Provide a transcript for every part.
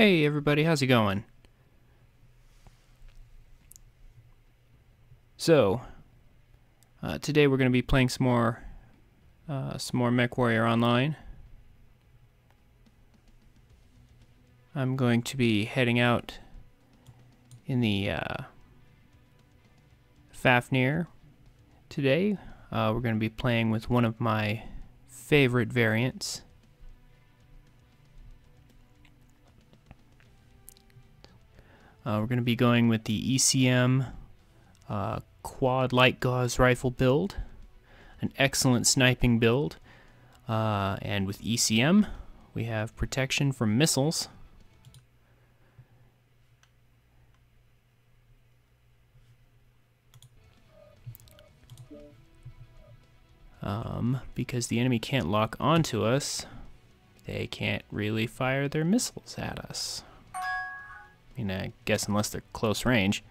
Hey everybody, how's it going? So, today we're going to be playing some more MechWarrior Online. I'm going to be heading out in the Fafnir today. We're going to be playing with one of my favorite variants. We're going to be going with the ECM quad light gauze rifle build, an excellent sniping build, and with ECM we have protection from missiles. Because the enemy can't lock onto us, they can't really fire their missiles at us. I mean, I guess unless they're close range.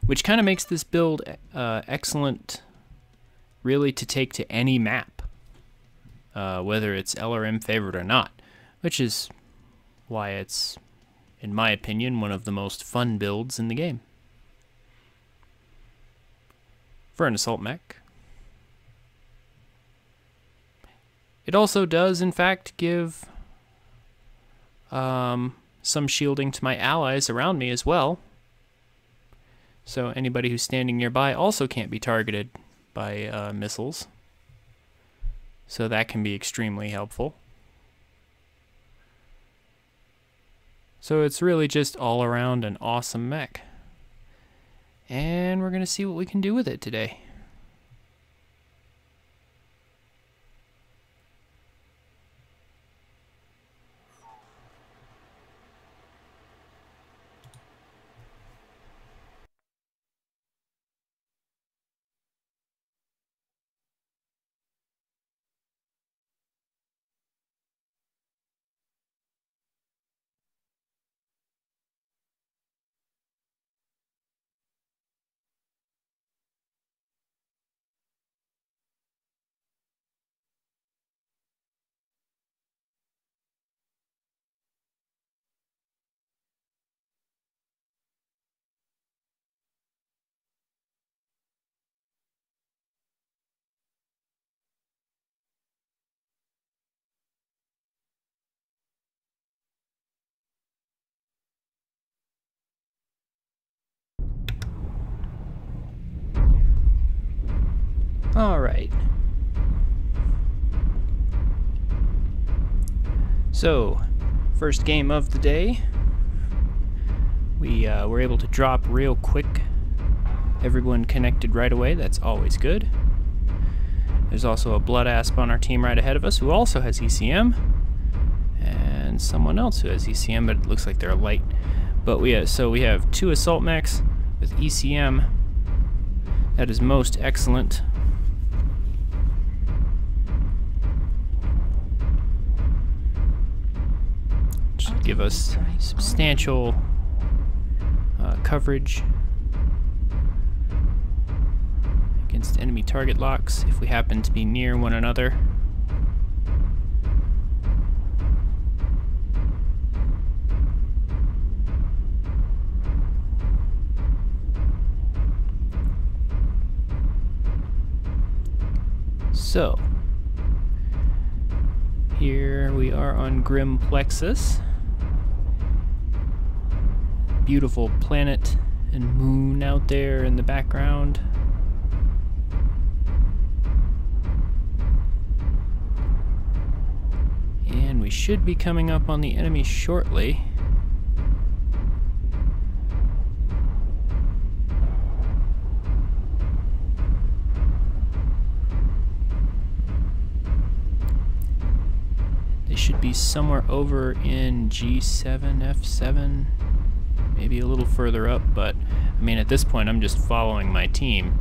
Which kind of makes this build excellent, really, to take to any map, whether it's LRM favored or not, which is why it's, in my opinion, one of the most fun builds in the game. For an assault mech. It also does, in fact, give some shielding to my allies around me as well. So anybody who's standing nearby also can't be targeted by missiles. So that can be extremely helpful. So it's really just all around an awesome mech. And we're going to see what we can do with it today. All right. So, first game of the day. We were able to drop real quick. Everyone connected right away. That's always good. There's also a Blood Asp on our team right ahead of us who also has ECM. And someone else who has ECM, but it looks like they're light. But we have two assault mechs with ECM. That is most excellent. Should give us substantial coverage against enemy target locks if we happen to be near one another. So, here we are on Grim Plexus. Beautiful planet and moon out there in the background. And we should be coming up on the enemy shortly. They should be somewhere over in G7, F7. Maybe a little further up, but I mean at this point I'm just following my team.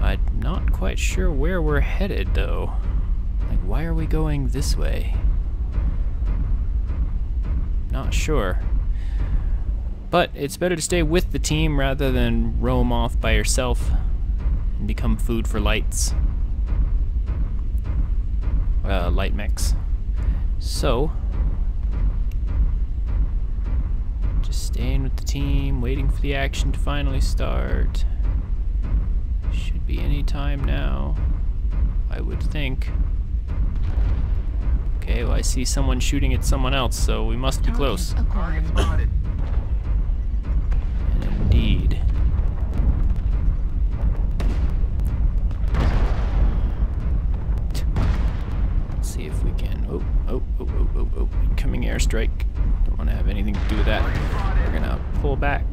I'm not quite sure where we're headed though. Like, why are we going this way? Not sure. But it's better to stay with the team rather than roam off by yourself and become food for lights. Light mechs. So, just staying with the team, waiting for the action to finally start. Should be any time now, I would think. Okay, well I see someone shooting at someone else, so we must be close. And indeed. Let's see if we can. Oh, incoming airstrike. Don't want to have anything to do with that. We're gonna pull back,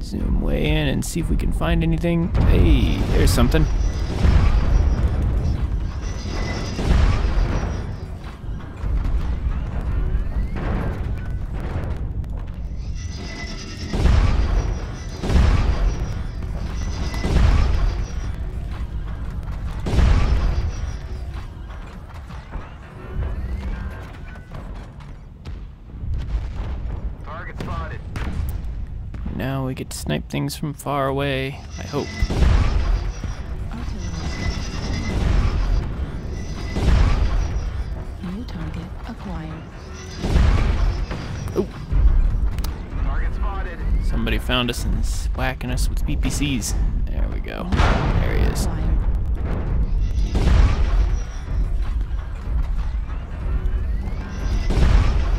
zoom way in, and see if we can find anything. Hey, there's something. Now we get to snipe things from far away, I hope. New target acquired. Oh! Target spotted. Somebody found us and is whacking us with PPCs. There we go. There he is.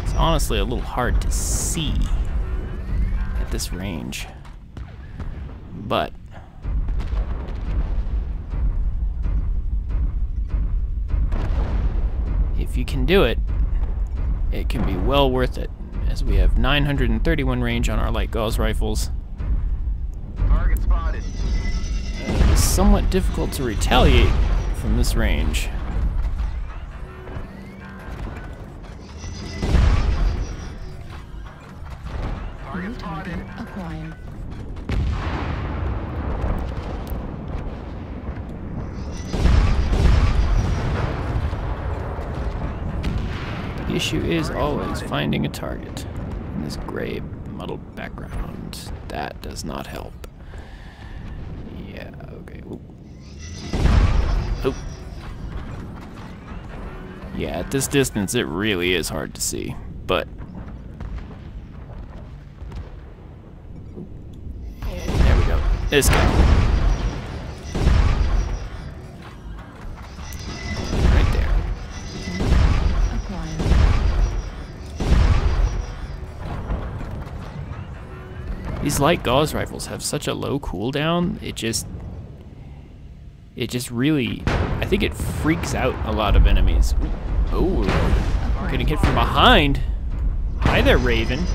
It's honestly a little hard to see at this range, but if you can do it, it can be well worth it, as we have 931 range on our light gauze rifles. Target spotted. It is somewhat difficult to retaliate from this range. New target acquired. The issue is always finding a target in this gray, muddled background. That does not help. Yeah, okay. Oop. Oop. Yeah, at this distance it really is hard to see, but there we go. This guy. Right there. Acquired. These light gauze rifles have such a low cooldown, it just really, I think it freaks out a lot of enemies. Oh, getting hit from behind. Hi there, Raven.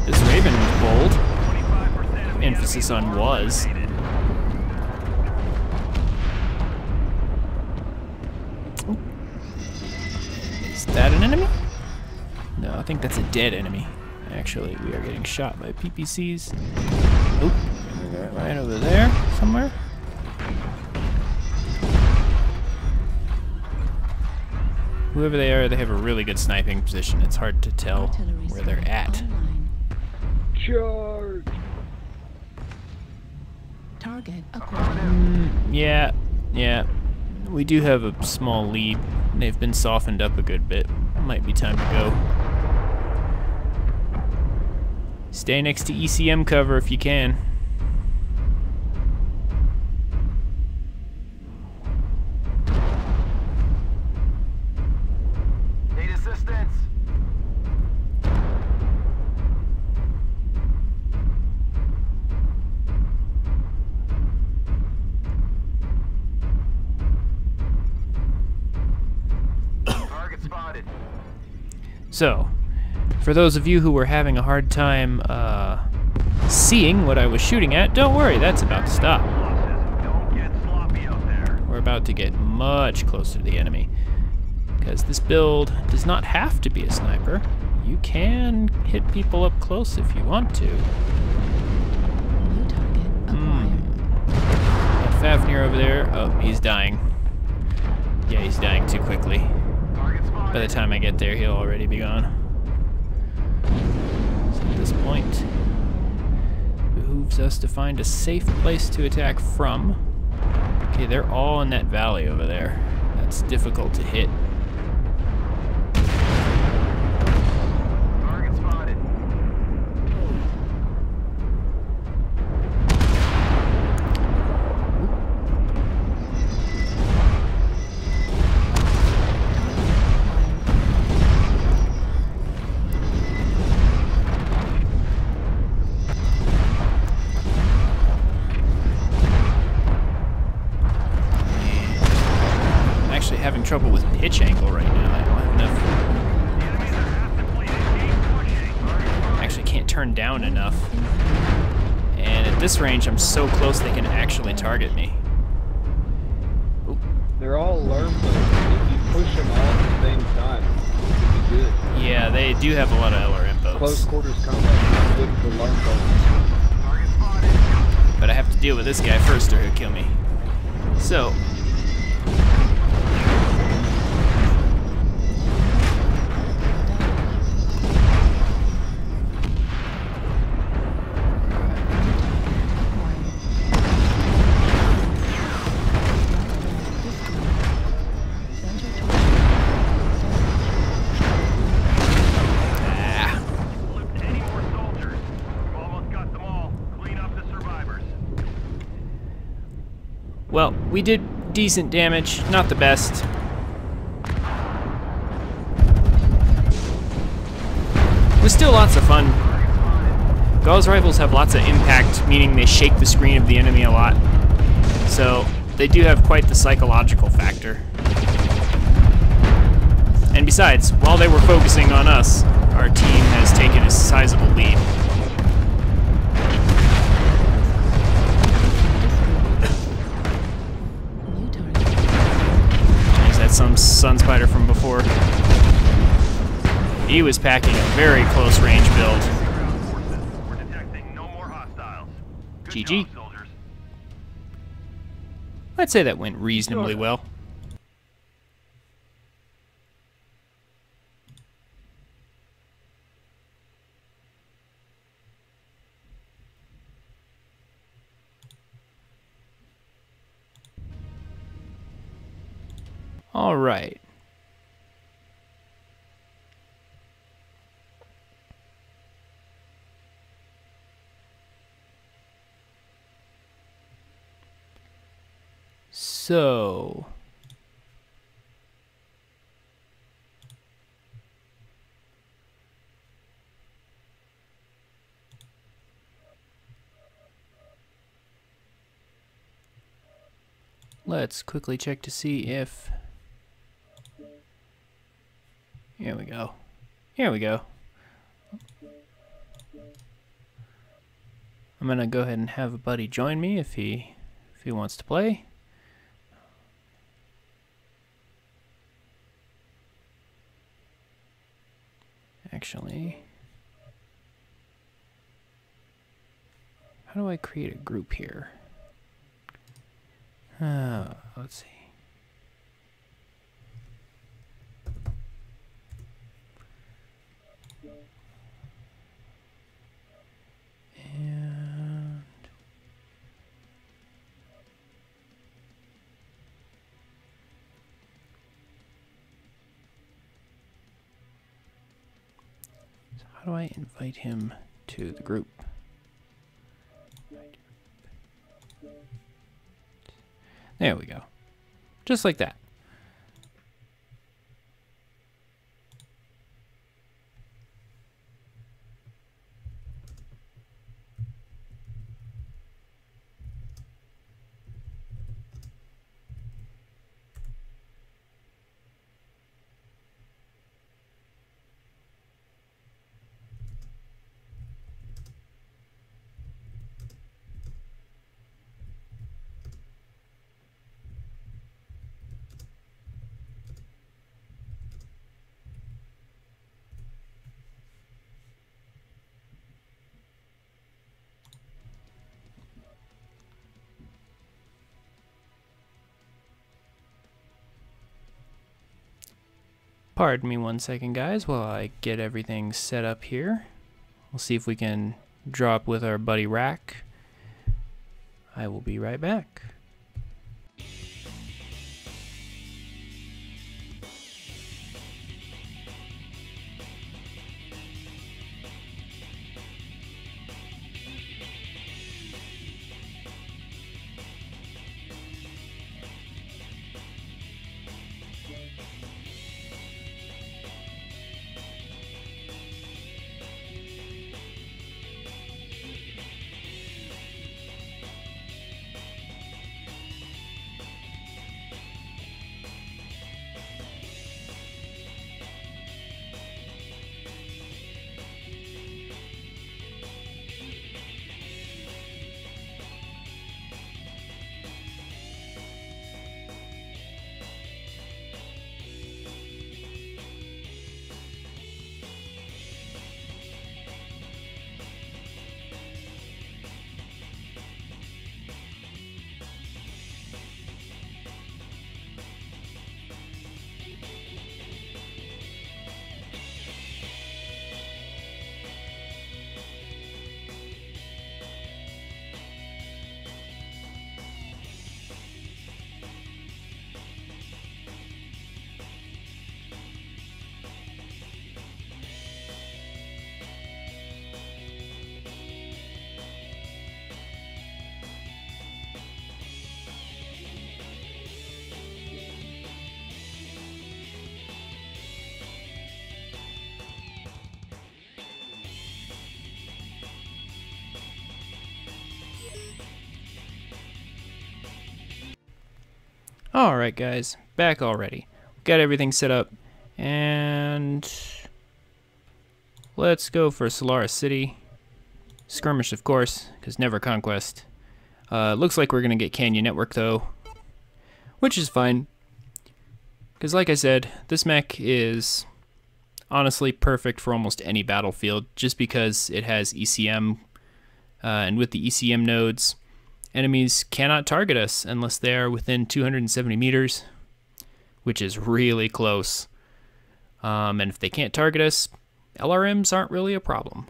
This Raven was bold. Emphasis on was. Is that an enemy? No, I think that's a dead enemy. Actually, we are getting shot by PPCs. Oh, right over there somewhere. Whoever they are, they have a really good sniping position. It's hard to tell where they're at. Charge. Target acquired. Yeah. We do have a small lead. They've been softened up a good bit. Might be time to go. Stay next to ECM cover if you can. Need assistance. Target spotted. So, for those of you who were having a hard time seeing what I was shooting at, don't worry, that's about to stop. Don't get sloppy out there. We're about to get much closer to the enemy, because this build does not have to be a sniper. You can hit people up close if you want to. New target acquired. That Fafnir over there, oh, he's dying. Yeah, he's dying too quickly. Target spotted. By the time I get there, he'll already be gone. So at this point, it behooves us to find a safe place to attack from. Okay, they're all in that valley over there. That's difficult to hit. Target spotted. I'm actually having trouble with pitch angle right now. I don't have enough. Enemies are actively keep pushing. I actually can't turn down enough. And at this range, I'm so close they can actually target me. They're all alarm boats. If you push them all at the same time, it'll be good. Yeah, they do have a lot of LRM boats. Close quarters combat is not good for alarm boats. Target spotted. But I have to deal with this guy first or he'll kill me. So, Flipped any more soldiers. We've almost got them all. Clean up the survivors. well, we did decent damage. Not the best. It was still lots of fun. Gauss rifles have lots of impact, meaning they shake the screen of the enemy a lot. So they do have quite the psychological factor. And besides, while they were focusing on us, our team has taken a sizable lead. New target. Is that some Sun Spider from before? He was packing a very close range build. Ground forces. We're detecting no more hostiles. Good GG. job, soldiers. I'd say that went reasonably well. All right. So, let's quickly check to see if, here we go. Here we go. I'm gonna go ahead and have a buddy join me if he wants to play. Actually, how do I create a group here? Let's see. And so how do I invite him to the group? There we go. Just like that. Pardon me 1 second, guys, while I get everything set up here. We'll see if we can drop with our buddy Rack. I will be right back. Alright guys, back already. Got everything set up, and let's go for Solaris City. Skirmish, of course, because never conquest. Looks like we're going to get Canyon Network, though, which is fine. Because like I said, this mech is honestly perfect for almost any battlefield, just because it has ECM, and with the ECM nodes, enemies cannot target us unless they are within 270 meters, which is really close. And if they can't target us, LRMs aren't really a problem.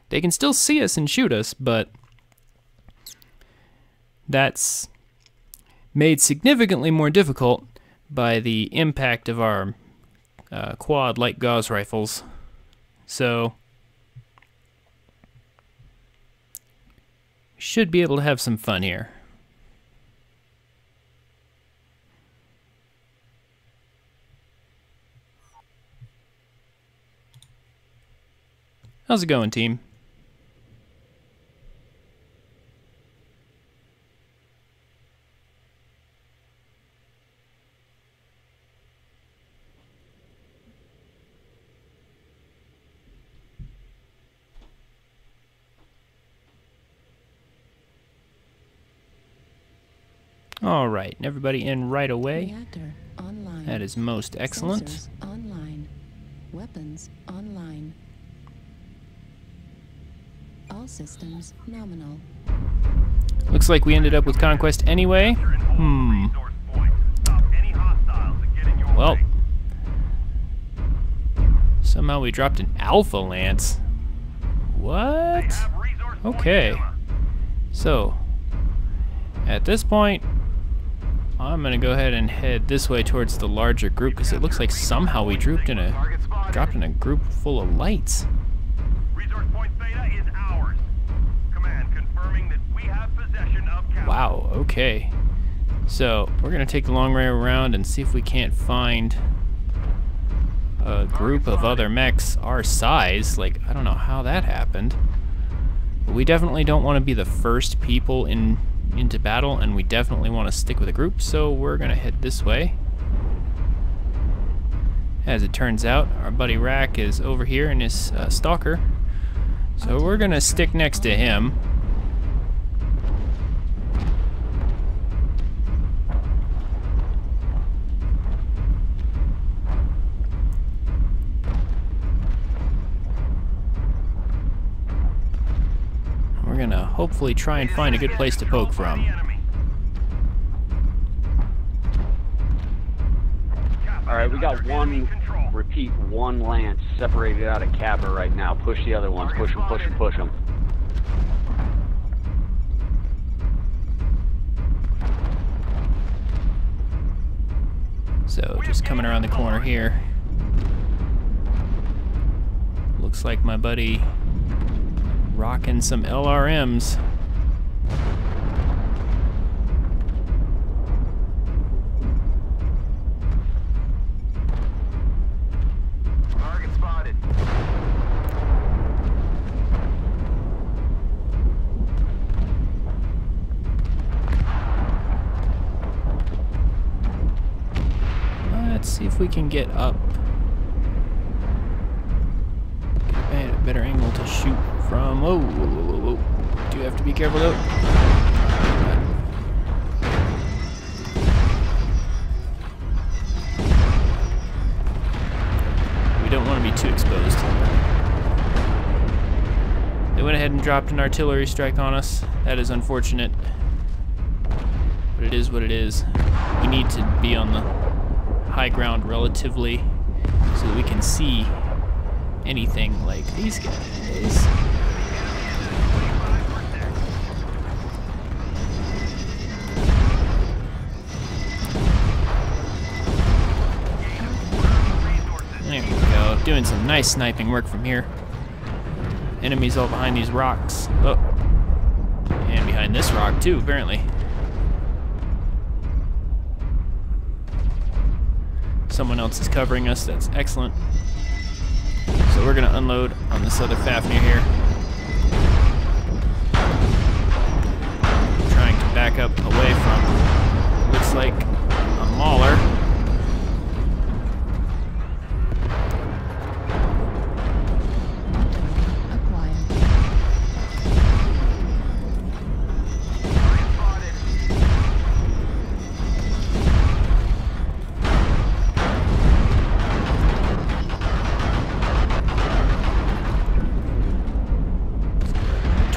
They can still see us and shoot us, but that's made significantly more difficult by the impact of our quad light gauze rifles. So we should be able to have some fun here. How's it going, team? All right, everybody in right away. Reactor online. That is most excellent. Sensors online. Weapons online. All systems nominal. Looks like we ended up with conquest anyway. Well, somehow we dropped an Alpha Lance. What? Okay. So, at this point, I'm gonna go ahead and head this way towards the larger group, because it looks like somehow we dropped in a group full of lights. Resource point Beta is ours. Command confirming that we have possession of Kappa. Wow, okay. So, we're gonna take the long way around and see if we can't find a group of other mechs our size. Like, I don't know how that happened. But we definitely don't want to be the first people into battle, and we definitely want to stick with a group, so we're gonna head this way. As it turns out, our buddy Rack is over here in his stalker, so we're gonna stick next to him. We're gonna hopefully try and find a good place to poke from. Alright, we got one lance separated out of Kappa right now. Push the other ones. Push them, push them, push them. So, just coming around the corner here. Looks like my buddy rocking some LRMs. Target spotted. Let's see if we can get up. Get a better angle to shoot from. Whoa, whoa, whoa, whoa. Do have to be careful though. We don't want to be too exposed. They went ahead and dropped an artillery strike on us. That is unfortunate, but it is what it is. We need to be on the high ground relatively so that we can see anything like these guys. There we go, doing some nice sniping work from here. Enemies all behind these rocks. Oh, and behind this rock too, apparently. Someone else is covering us, that's excellent. So we're gonna unload on this other Fafnir here. Trying to back up away from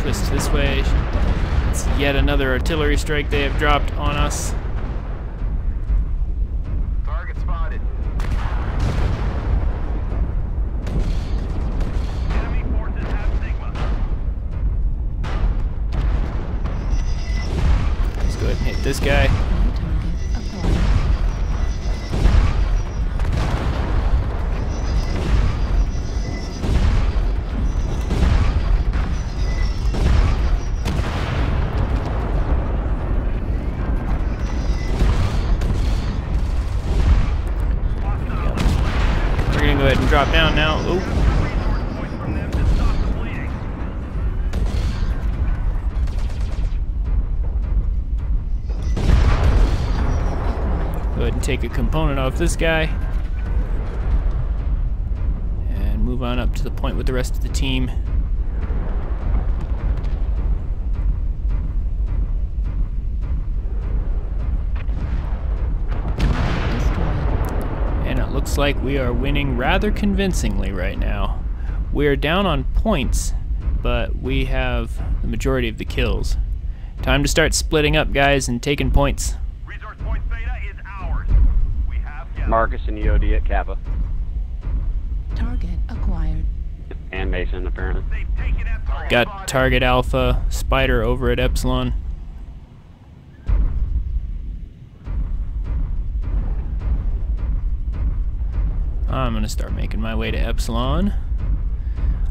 twist this way. It's yet another artillery strike they have dropped on us. Target spotted. Enemy forces have Sigma. Let's go ahead and hit this guy. New target acquired. We're gonna go ahead and drop down now. Oh, Resource point from them to stop the bleeding. go ahead and take a component off this guy. And move on up to the point with the rest of the team. And it looks like we are winning rather convincingly right now. We are down on points, but we have the majority of the kills. Time to start splitting up, guys, and taking points. Resource point Theta is ours. We have gas. Marcus and EOD at Kappa. Target acquired. And Mason, apparently. They've taken Epsilon. Got target Alpha, Spider over at Epsilon. I'm gonna start making my way to Epsilon.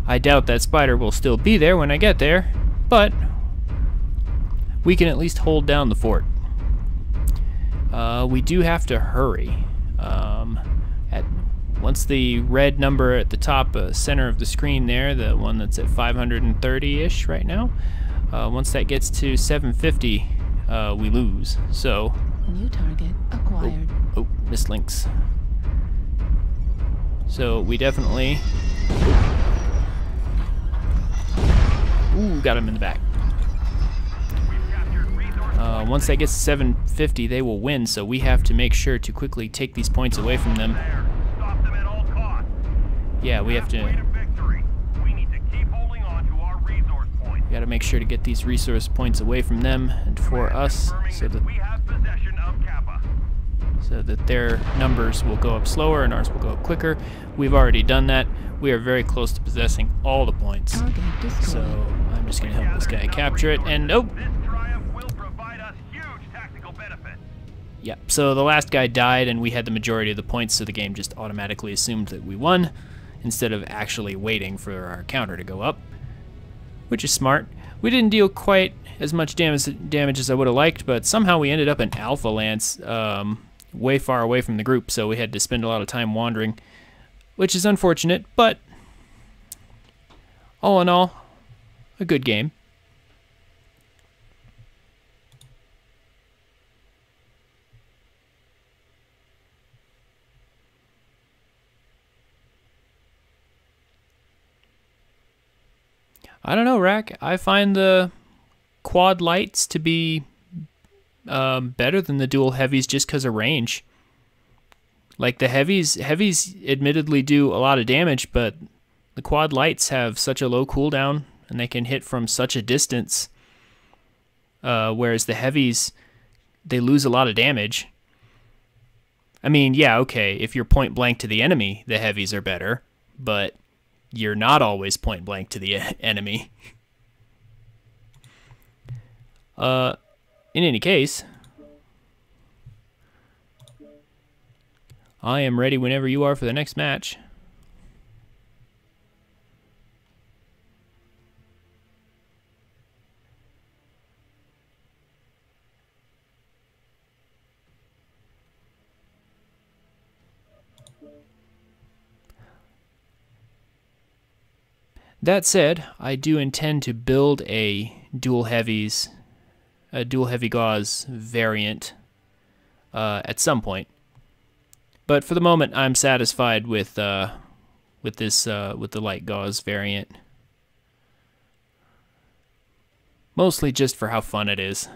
I doubt that Spider will still be there when I get there, but we can at least hold down the fort. We do have to hurry. Once the red number at the top center of the screen there, the one that's at 530-ish right now, once that gets to 750, we lose. So, New target acquired. oh, mislinks. So we definitely, ooh, got him in the back. Once that gets to 750, they will win, so we have to make sure to quickly take these points away from them. Stop them at all costs. Yeah, we have Halfway to, victory. We need to keep holding on to our resource point. we got to make sure to get these resource points away from them and for us, Confirming we have possession of Kappa. so that their numbers will go up slower and ours will go up quicker. We've already done that. We are very close to possessing all the points. Target destroyed. So I'm just going to help this guy capture it, and oh, This triumph will provide us huge tactical benefits. yep, so the last guy died and we had the majority of the points, so the game just automatically assumed that we won instead of actually waiting for our counter to go up, which is smart. We didn't deal quite as much damage as I would have liked, but somehow we ended up in Alpha Lance, way far away from the group, so we had to spend a lot of time wandering, which is unfortunate, but all in all, a good game. I don't know, Rack. I find the quad lights to be better than the dual heavies just because of range. Like the heavies admittedly do a lot of damage, but the quad lights have such a low cooldown and they can hit from such a distance. Whereas the heavies, they lose a lot of damage. I mean, yeah, okay, if you're point blank to the enemy, the heavies are better, but you're not always point blank to the enemy. In any case, I am ready whenever you are for the next match. That said, I do intend to build a dual heavy gauze variant at some point. But for the moment, I'm satisfied with the light gauze variant. Mostly just for how fun it is.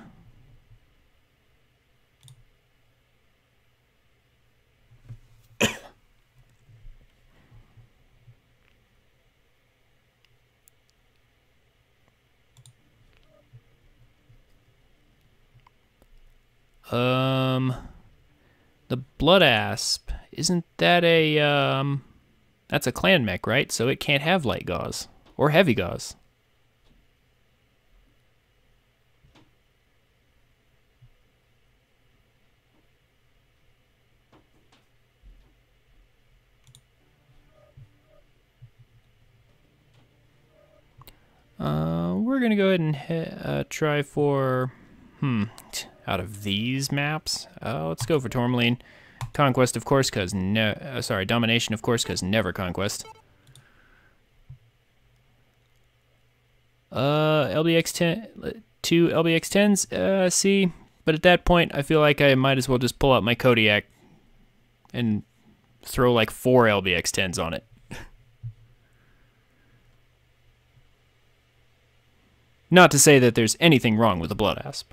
The Blood Asp, isn't that a, that's a clan mech, right? So it can't have light gauze or heavy gauze. We're gonna go ahead and try for, out of these maps, let's go for Tourmaline. Conquest, of course, because Domination, of course, because never Conquest. LBX-10, 2 LBX-10s, see, but at that point, I feel like I might as well just pull out my Kodiak and throw like 4 LBX-10s on it. Not to say that there's anything wrong with the Blood Asp.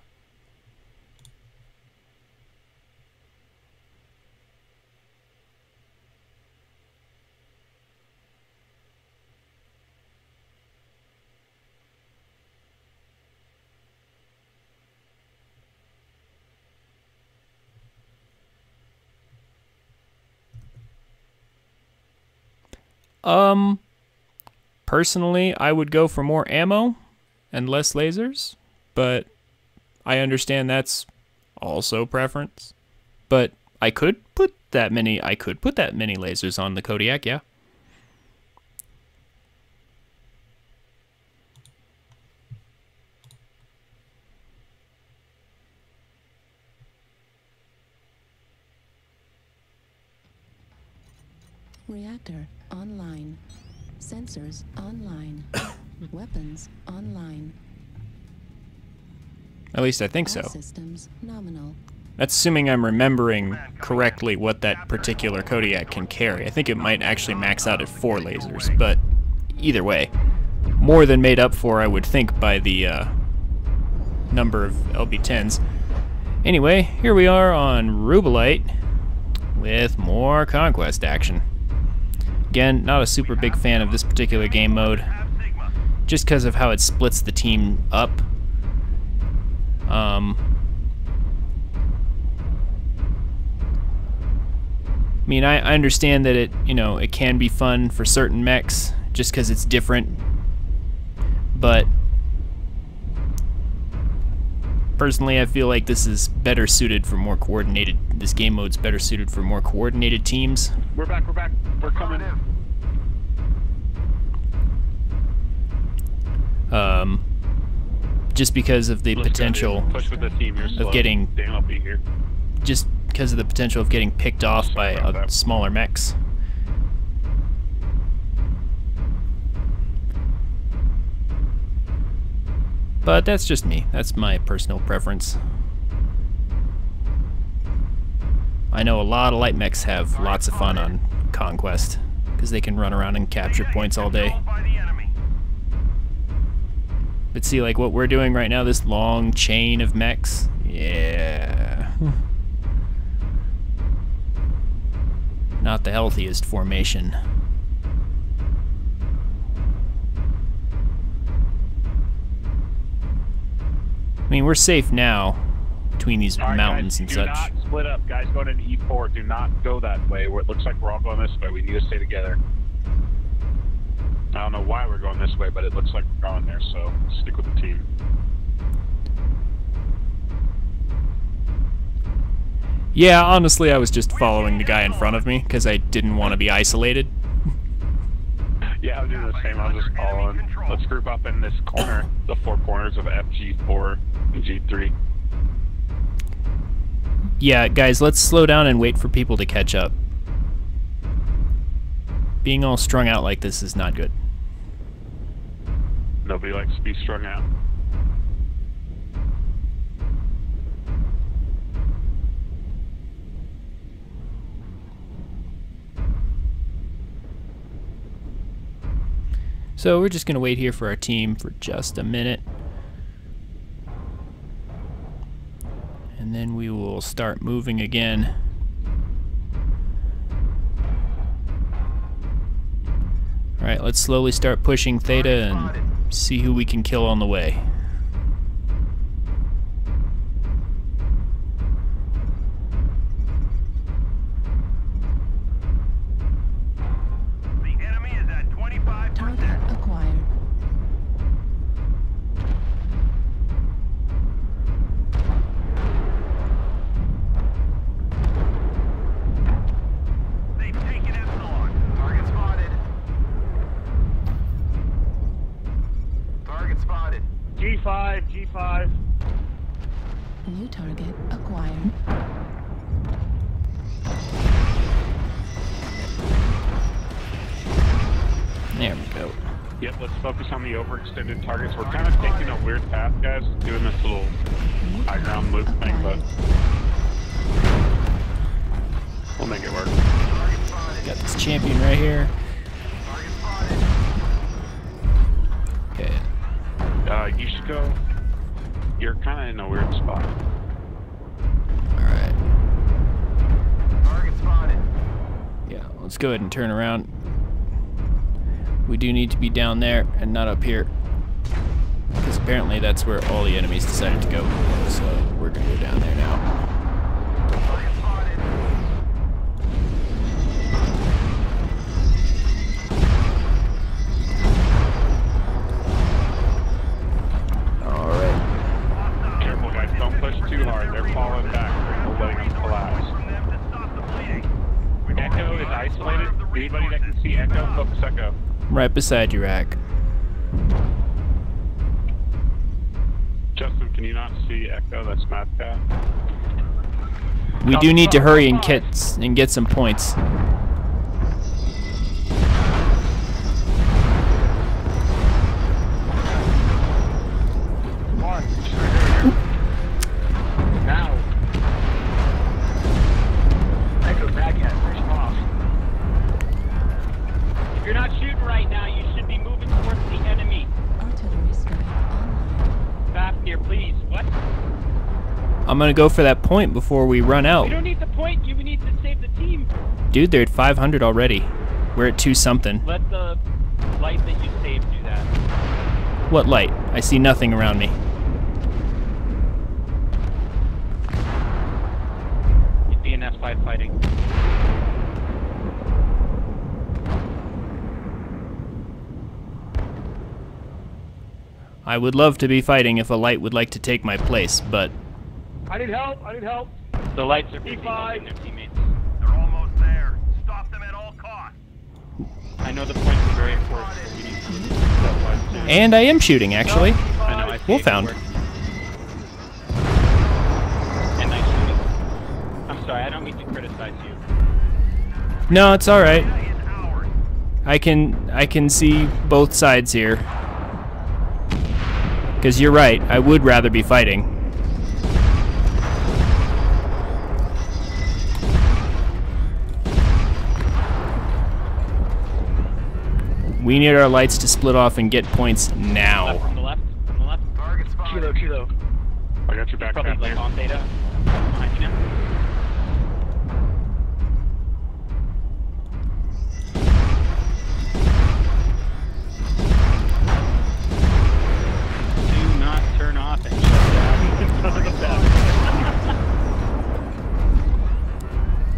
Personally, I would go for more ammo and less lasers, but I understand that's also preference. But I could put that many lasers on the Kodiak, yeah. Reactor online. Sensors online. Weapons online. At least I think All so. systems nominal. That's assuming I'm remembering correctly what that particular Kodiak can carry. I think it might actually max out at 4 lasers, but either way, more than made up for, I would think, by the number of LB-10s. Anyway, here we are on Rubelite with more Conquest action. Again, not a super big fan of this particular game mode, just because of how it splits the team up. I mean, I understand that it can be fun for certain mechs, just because it's different, but personally, I feel like this is better suited for more coordinated. This game mode's better suited for more coordinated teams. We're back. We're coming in. Just because of the potential of getting, just because of the potential of getting picked off by smaller mechs. But that's just me. That's my personal preference. I know a lot of light mechs have lots of fun on Conquest, because they can run around and capture points all day. But see, like what we're doing right now, this long chain of mechs, yeah. Not the healthiest formation. I mean, we're safe now between these mountains and such. Do not split up, guys. Going into E4. Do not go that way. Where it looks like we're all going this way. We need to stay together. I don't know why we're going this way, but it looks like we're going there. So stick with the team. Yeah, honestly, I was just following the guy in front of me because I didn't want to be isolated. Yeah, I'll do the same. I'll just follow. Let's group up in this corner, the 4 corners of FG4 and G3. Yeah, guys, let's slow down and wait for people to catch up. Being all strung out like this is not good. Nobody likes to be strung out. So we're just going to wait here for our team for just a minute. And then we will start moving again. Alright, let's slowly start pushing Theta and see who we can kill on the way. spotted. G5, G5. New target acquired. There we go. Yep, let's focus on the overextended targets. We're kind of taking a weird path, guys, doing this little high ground loop thing, but we'll make it work. Got this champion right here. Okay. You should go. You're kind of in a weird spot. Alright. Target spotted. Yeah, let's go ahead and turn around. We do need to be down there and not up here. Because apparently that's where all the enemies decided to go. So we're going to go down there now. Target spotted. Alright. Careful, guys. Don't push too hard. They're falling back. We're letting them collapse. From them to stop the bleeding. Echo is isolated. Anybody that can see Echo, focus Echo. Right beside you, Rack. Justin, can you not see Echo? That's Madcap. We do need to hurry and get some points. Come on. Now. Echo back at finish him off. If you're not shooting right now, you should be moving towards the enemy. Artillery strike online. Fast here, please. What? I'm gonna go for that point before we run out. We don't need the point. You need to save the team. Dude, they're at 500 already. We're at 2 something. Let the light that you saved do that. What light? I see nothing around me. DNS fighting. I would love to be fighting if a light would like to take my place, but I need help. I need help. The lights are busy E5. helping their teammates. They're almost there. Stop them at all costs. I know the points are very important. So we need to that one too. and I am shooting actually. I know. I see Well it found. work. And nice shooting. I'm sorry. I don't mean to criticize you. No, it's all right. Data is ours. I can see both sides here. Because you're right, I would rather be fighting. We need our lights to split off and get points now. Left, from the left. From the left. Target spotted. Kilo. I got your back. Probably like on data. Behind you now. Do not turn off and shut down.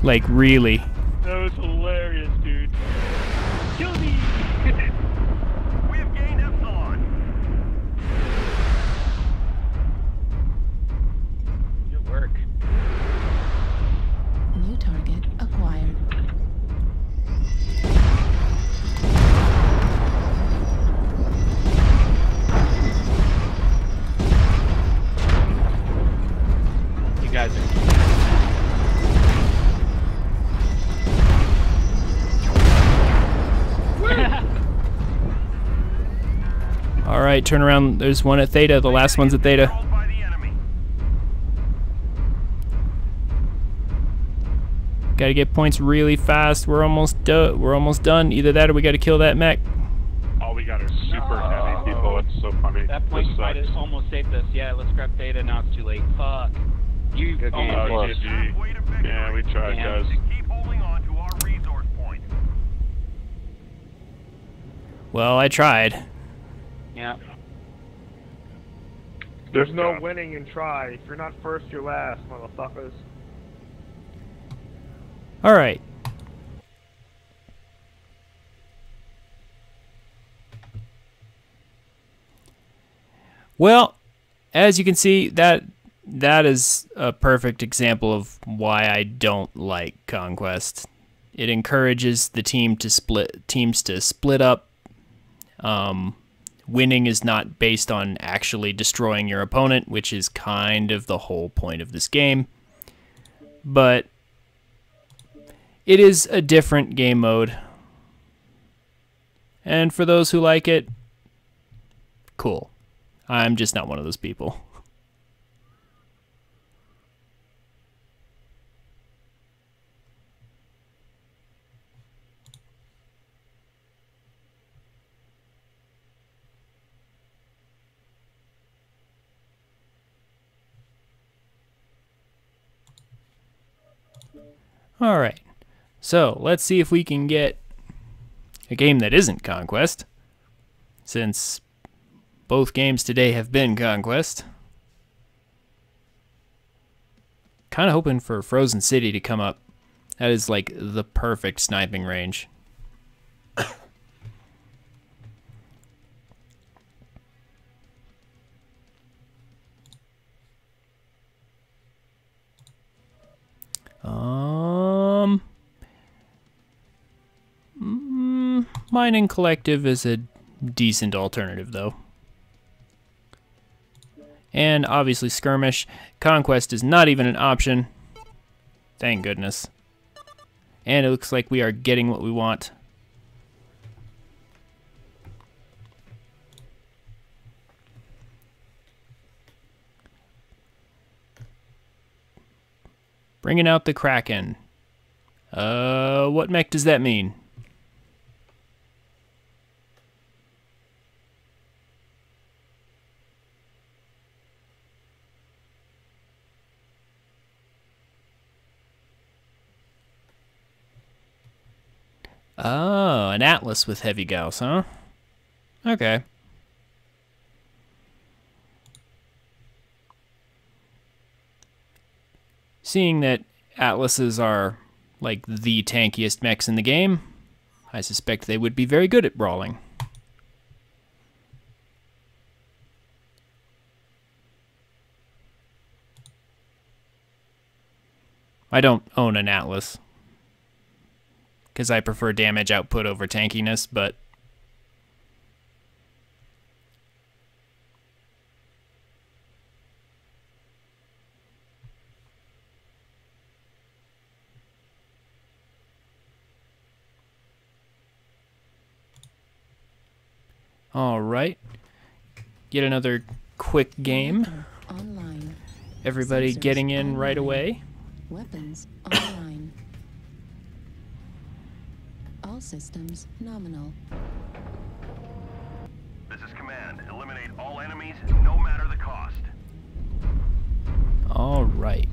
Like, really. That was hilarious, dude. Kill me! We have gained Epsilon. Good work. New target acquired. You guys are... Alright, turn around. There's one at Theta. The last one's at Theta. Controlled by the enemy. Gotta get points really fast. We're almost done. Either that or we gotta kill that mech. All we got are super heavy people. It's so funny. That point This might have sucks. almost saved us. Yeah, let's grab data. Now it's too late. Fuck. You Good game. almost Oh, saved us. GG. Halfway to victory. Yeah, we tried, Damn. guys. Keep holding on to our resource points. Well, I tried. Yeah. There's no winning and try. If you're not first, you're last, motherfuckers. Alright. Well, as you can see, that is a perfect example of why I don't like Conquest. It encourages the teams to split up winning is not based on actually destroying your opponent, which is kind of the whole point of this game. But it is a different game mode. And for those who like it, cool. I'm just not one of those people. Alright, so let's see if we can get a game that isn't Conquest, since both games today have been Conquest. Kind of hoping for Frozen City to come up. That is like the perfect sniping range. Mining Collective is a decent alternative, though. And obviously Skirmish. Conquest is not even an option. Thank goodness. And it looks like we are getting what we want. Bringing out the Kraken. What mech does that mean? Oh, an Atlas with heavy Gauss, huh? Okay. Seeing that Atlases are like the tankiest mechs in the game, I suspect they would be very good at brawling. I don't own an Atlas, because I prefer damage output over tankiness, but alright. Get another quick game. Online. Everybody Sensors getting in online. right away. Weapons online. All systems nominal. This is command. Eliminate all enemies, no matter the cost. Alright.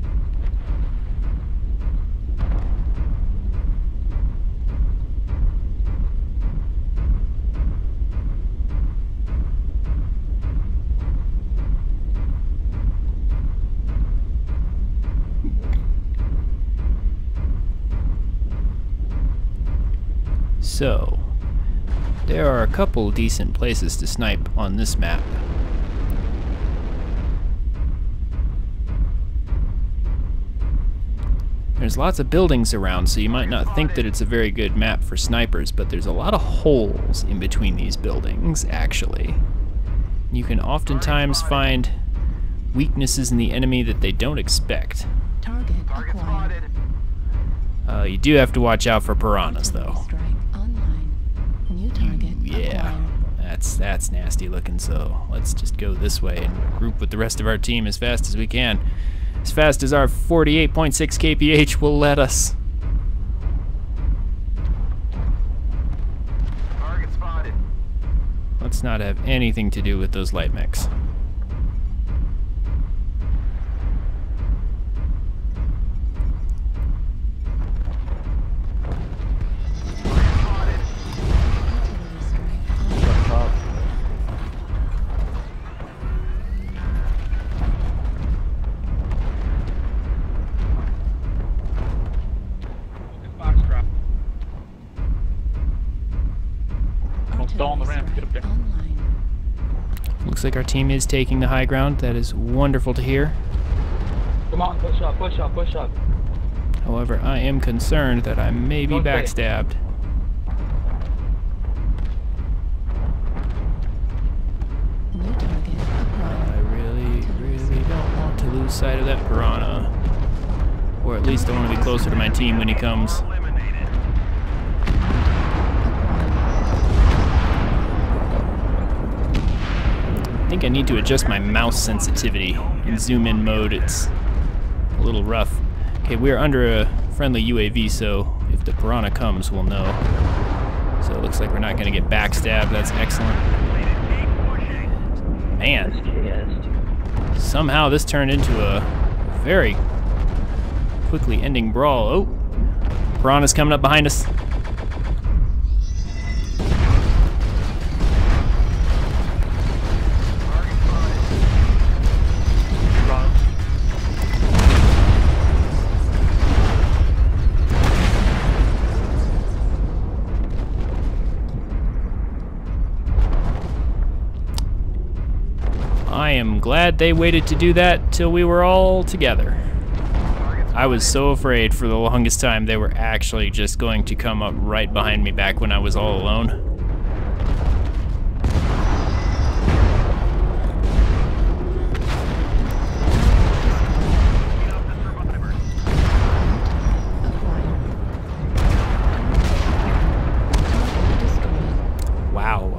So, there are a couple decent places to snipe on this map. There's lots of buildings around, so you might not think that it's a very good map for snipers, but there's a lot of holes in between these buildings, actually. You can oftentimes find weaknesses in the enemy that they don't expect. Target acquired. Spotted. You do have to watch out for piranhas, though. Strike online. New target Yeah, acquired. that's nasty looking, so let's just go this way and group with the rest of our team as fast as we can. As fast as our 48.6 kph will let us. Target spotted. Let's not have anything to do with those light mechs. Artillery strike on. Stall on the ramp, get up there. Online. Looks like our team is taking the high ground. That is wonderful to hear. Come on, push up, push up, push up. However, I am concerned that I may be Okay. backstabbed. lose sight of that piranha. Or at least I want to be closer to my team when he comes. I think I need to adjust my mouse sensitivity. In zoom in mode, it's a little rough. Okay, we're under a friendly UAV, so if the piranha comes, we'll know. So it looks like we're not going to get backstabbed. That's excellent. Man, somehow this turned into a very quickly ending brawl. Oh, piranha's coming up behind us. I am glad they waited to do that till we were all together. I was so afraid for the longest time they were actually just going to come up right behind me back when I was all alone.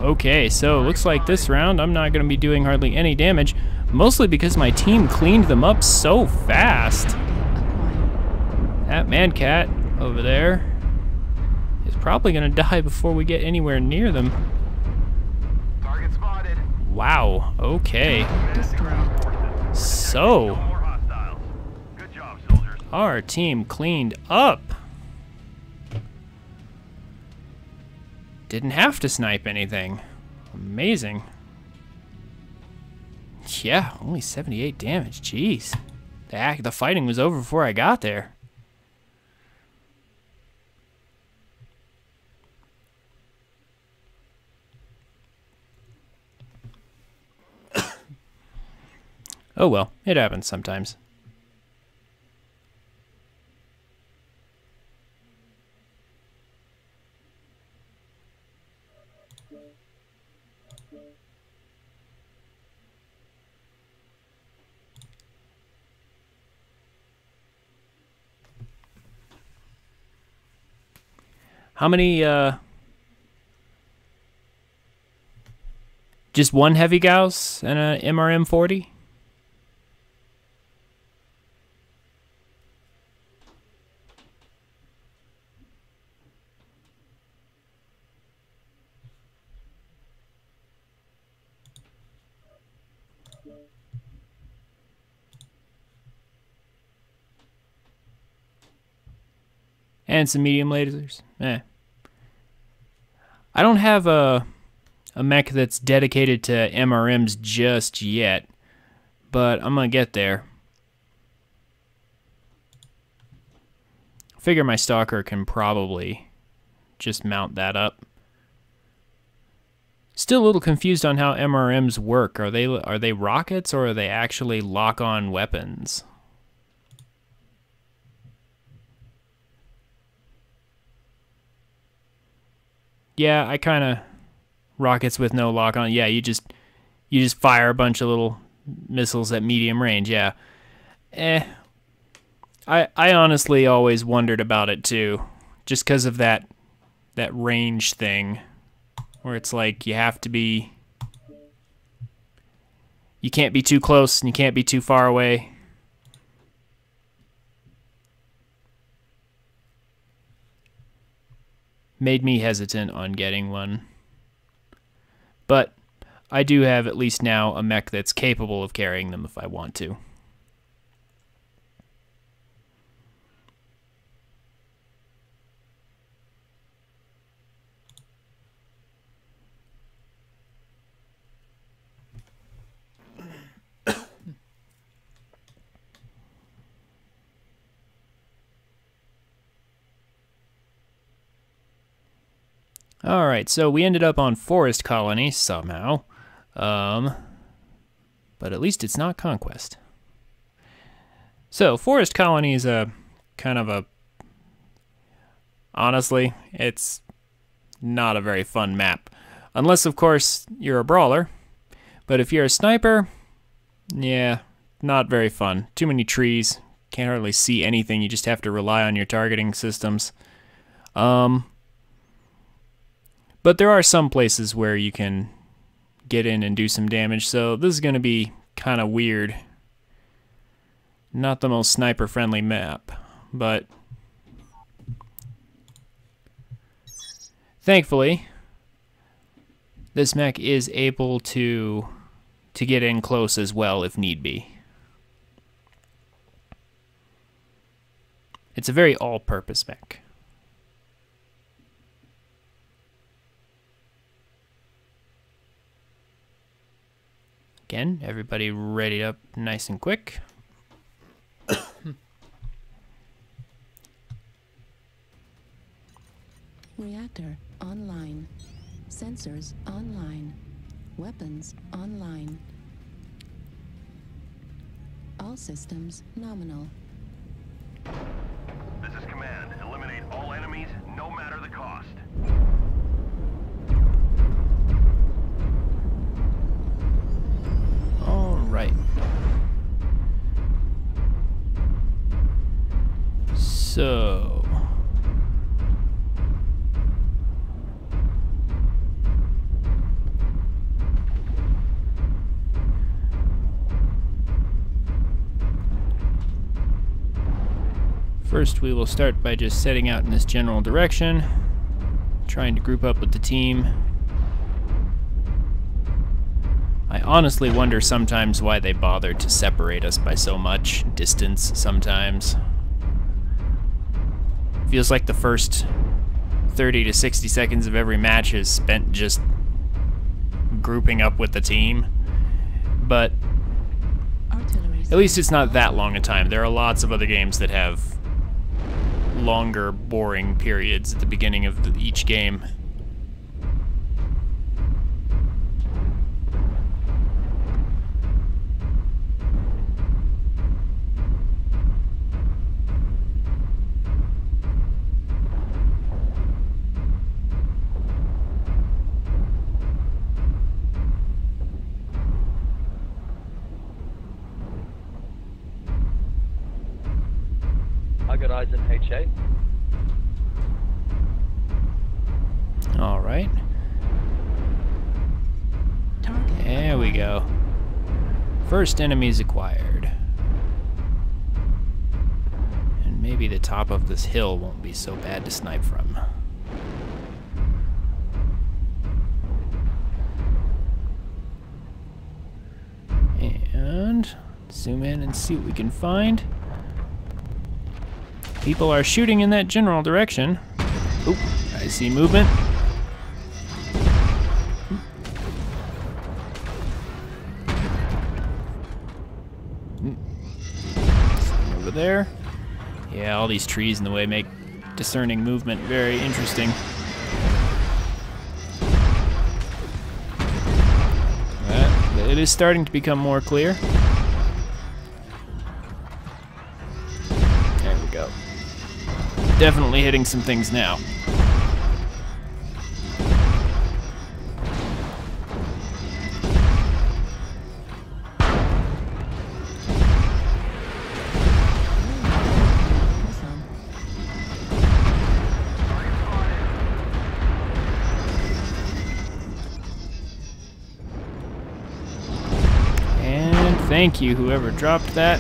Okay, so looks like this round I'm not going to be doing hardly any damage, mostly because my team cleaned them up so fast. That man-cat over there is probably going to die before we get anywhere near them. Target spotted. Wow, okay. So, Good job, soldiers. our team cleaned up. Didn't have to snipe anything. Amazing. Yeah, only 78 damage. Jeez. The fighting was over before I got there. Oh well, it happens sometimes. How many, just one heavy Gauss and a MRM 40? And some medium lasers. I don't have a mech that's dedicated to MRMs just yet, but I'm gonna get there. Figure my stalker can probably just mount that up. Still a little confused on how MRMs work. Are they rockets or are they actually lock-on weapons? Yeah, I kind of rockets with no lock on. Yeah, you just fire a bunch of little missiles at medium range. Yeah. I honestly always wondered about it too, just because of that range thing, where it's like you can't be too close and you can't be too far away. Made me hesitant on getting one. But I do have at least now a mech that's capable of carrying them if I want to. Alright, so we ended up on Forest Colony somehow. But at least it's not Conquest. So, Forest Colony is a kind of a... Honestly, it's not a very fun map. Unless, of course, you're a brawler. But if you're a sniper, yeah, not very fun. Too many trees. Can't hardly see anything. You just have to rely on your targeting systems. But there are some places where you can get in and do some damage, so this is going to be kind of weird. Not the most sniper-friendly map, but thankfully, this mech is able to get in close as well if need be. It's a very all-purpose mech. Again, everybody ready up nice and quick. Reactor online. Sensors online. Weapons online. All systems nominal. This is command. Eliminate all enemies, no matter the cost. All right. So first, we will start by just setting out in this general direction, trying to group up with the team. I honestly wonder sometimes why they bothered to separate us by so much distance sometimes. Feels like the first 30 to 60 seconds of every match is spent just grouping up with the team. But at least it's not that long a time. There are lots of other games that have longer, boring periods at the beginning of each game. I got eyes in HA. All right. Target There we go. First enemies acquired. And maybe the top of this hill won't be so bad to snipe from. And zoom in and see what we can find. People are shooting in that general direction. Oop, I see movement. Over there. Yeah, all these trees in the way make discerning movement very interesting. It is starting to become more clear. There we go. Definitely hitting some things now. And thank you, whoever dropped that.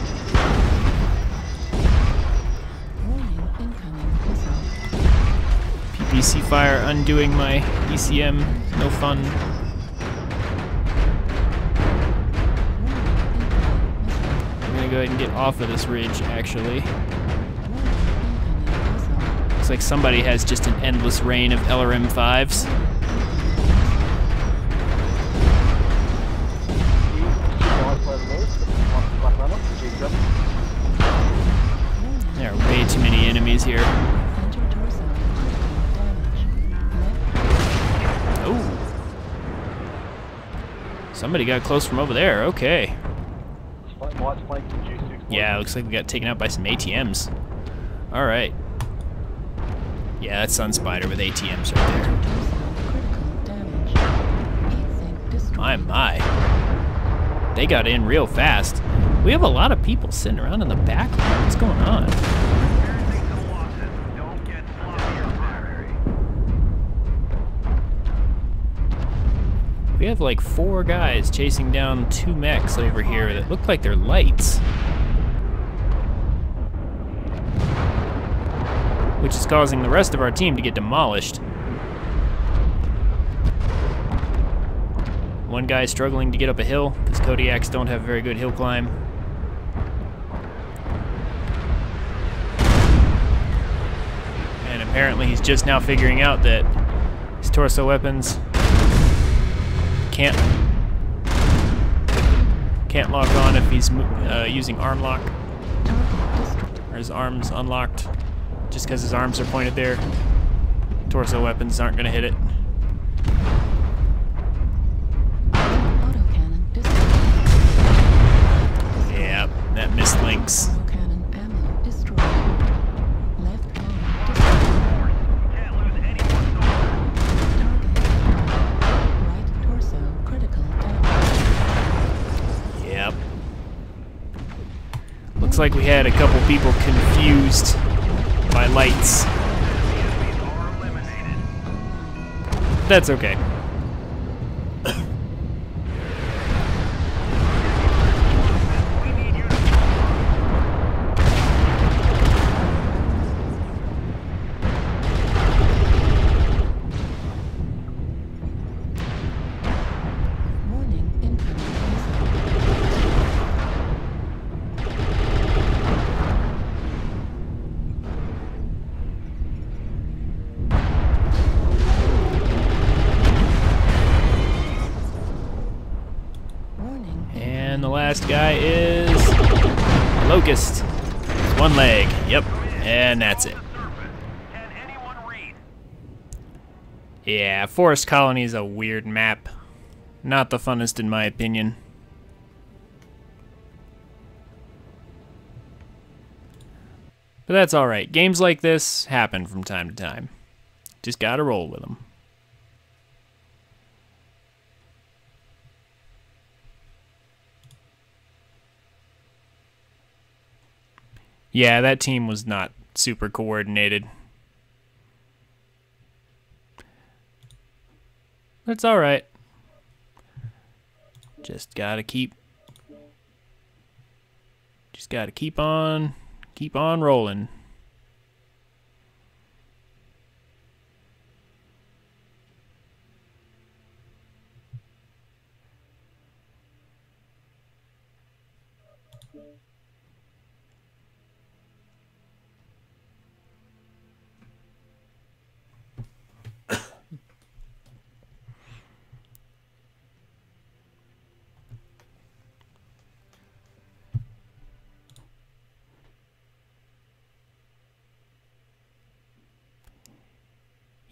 warning incoming missile. PPC fire undoing my ECM. No fun. I'm gonna go ahead and get off of this ridge, actually. Looks like somebody has just an endless rain of LRM-5s. There are way too many enemies here. Center torso damage. Oh. Somebody got close from over there. Okay. Yeah, looks like we got taken out by some ATMs. All right. Yeah, that's Sun Spider with ATMs right there. Critical damage. Heat sink destroyed. My. They got in real fast. We have a lot of people sitting around in the back. What's going on? Experiencing some losses. Don't get sloppy or fiery. We have like 4 guys chasing down 2 mechs over here that look like they're lights. Which is causing the rest of our team to get demolished. One guy struggling to get up a hill because Kodiaks don't have very good hill climb. And apparently he's just now figuring out that his torso weapons can't lock on if he's using arm lock, or his arm's unlocked. Just because his arms are pointed there, torso weapons aren't going to hit it. Autocannon destroyed. Yeah, that missed links. Autocannon ammo destroyed. Left cannon destroyed. Can't lose any whatsoever. Target. Right torso critical damage. Yep. Looks like we had a couple people confused by lights. Enemies are eliminated. That's okay. We need you to Warning incoming missile. Warning. And the last guy is Locust. It's 1 leg. Yep. And that's it. surface. Can anyone read? Yeah, Forest Colony is a weird map. Not the funnest in my opinion. But that's alright. Games like this happen from time to time. Just gotta roll with them. Yeah, that team was not super coordinated. But it's alright. Just gotta keep on rolling.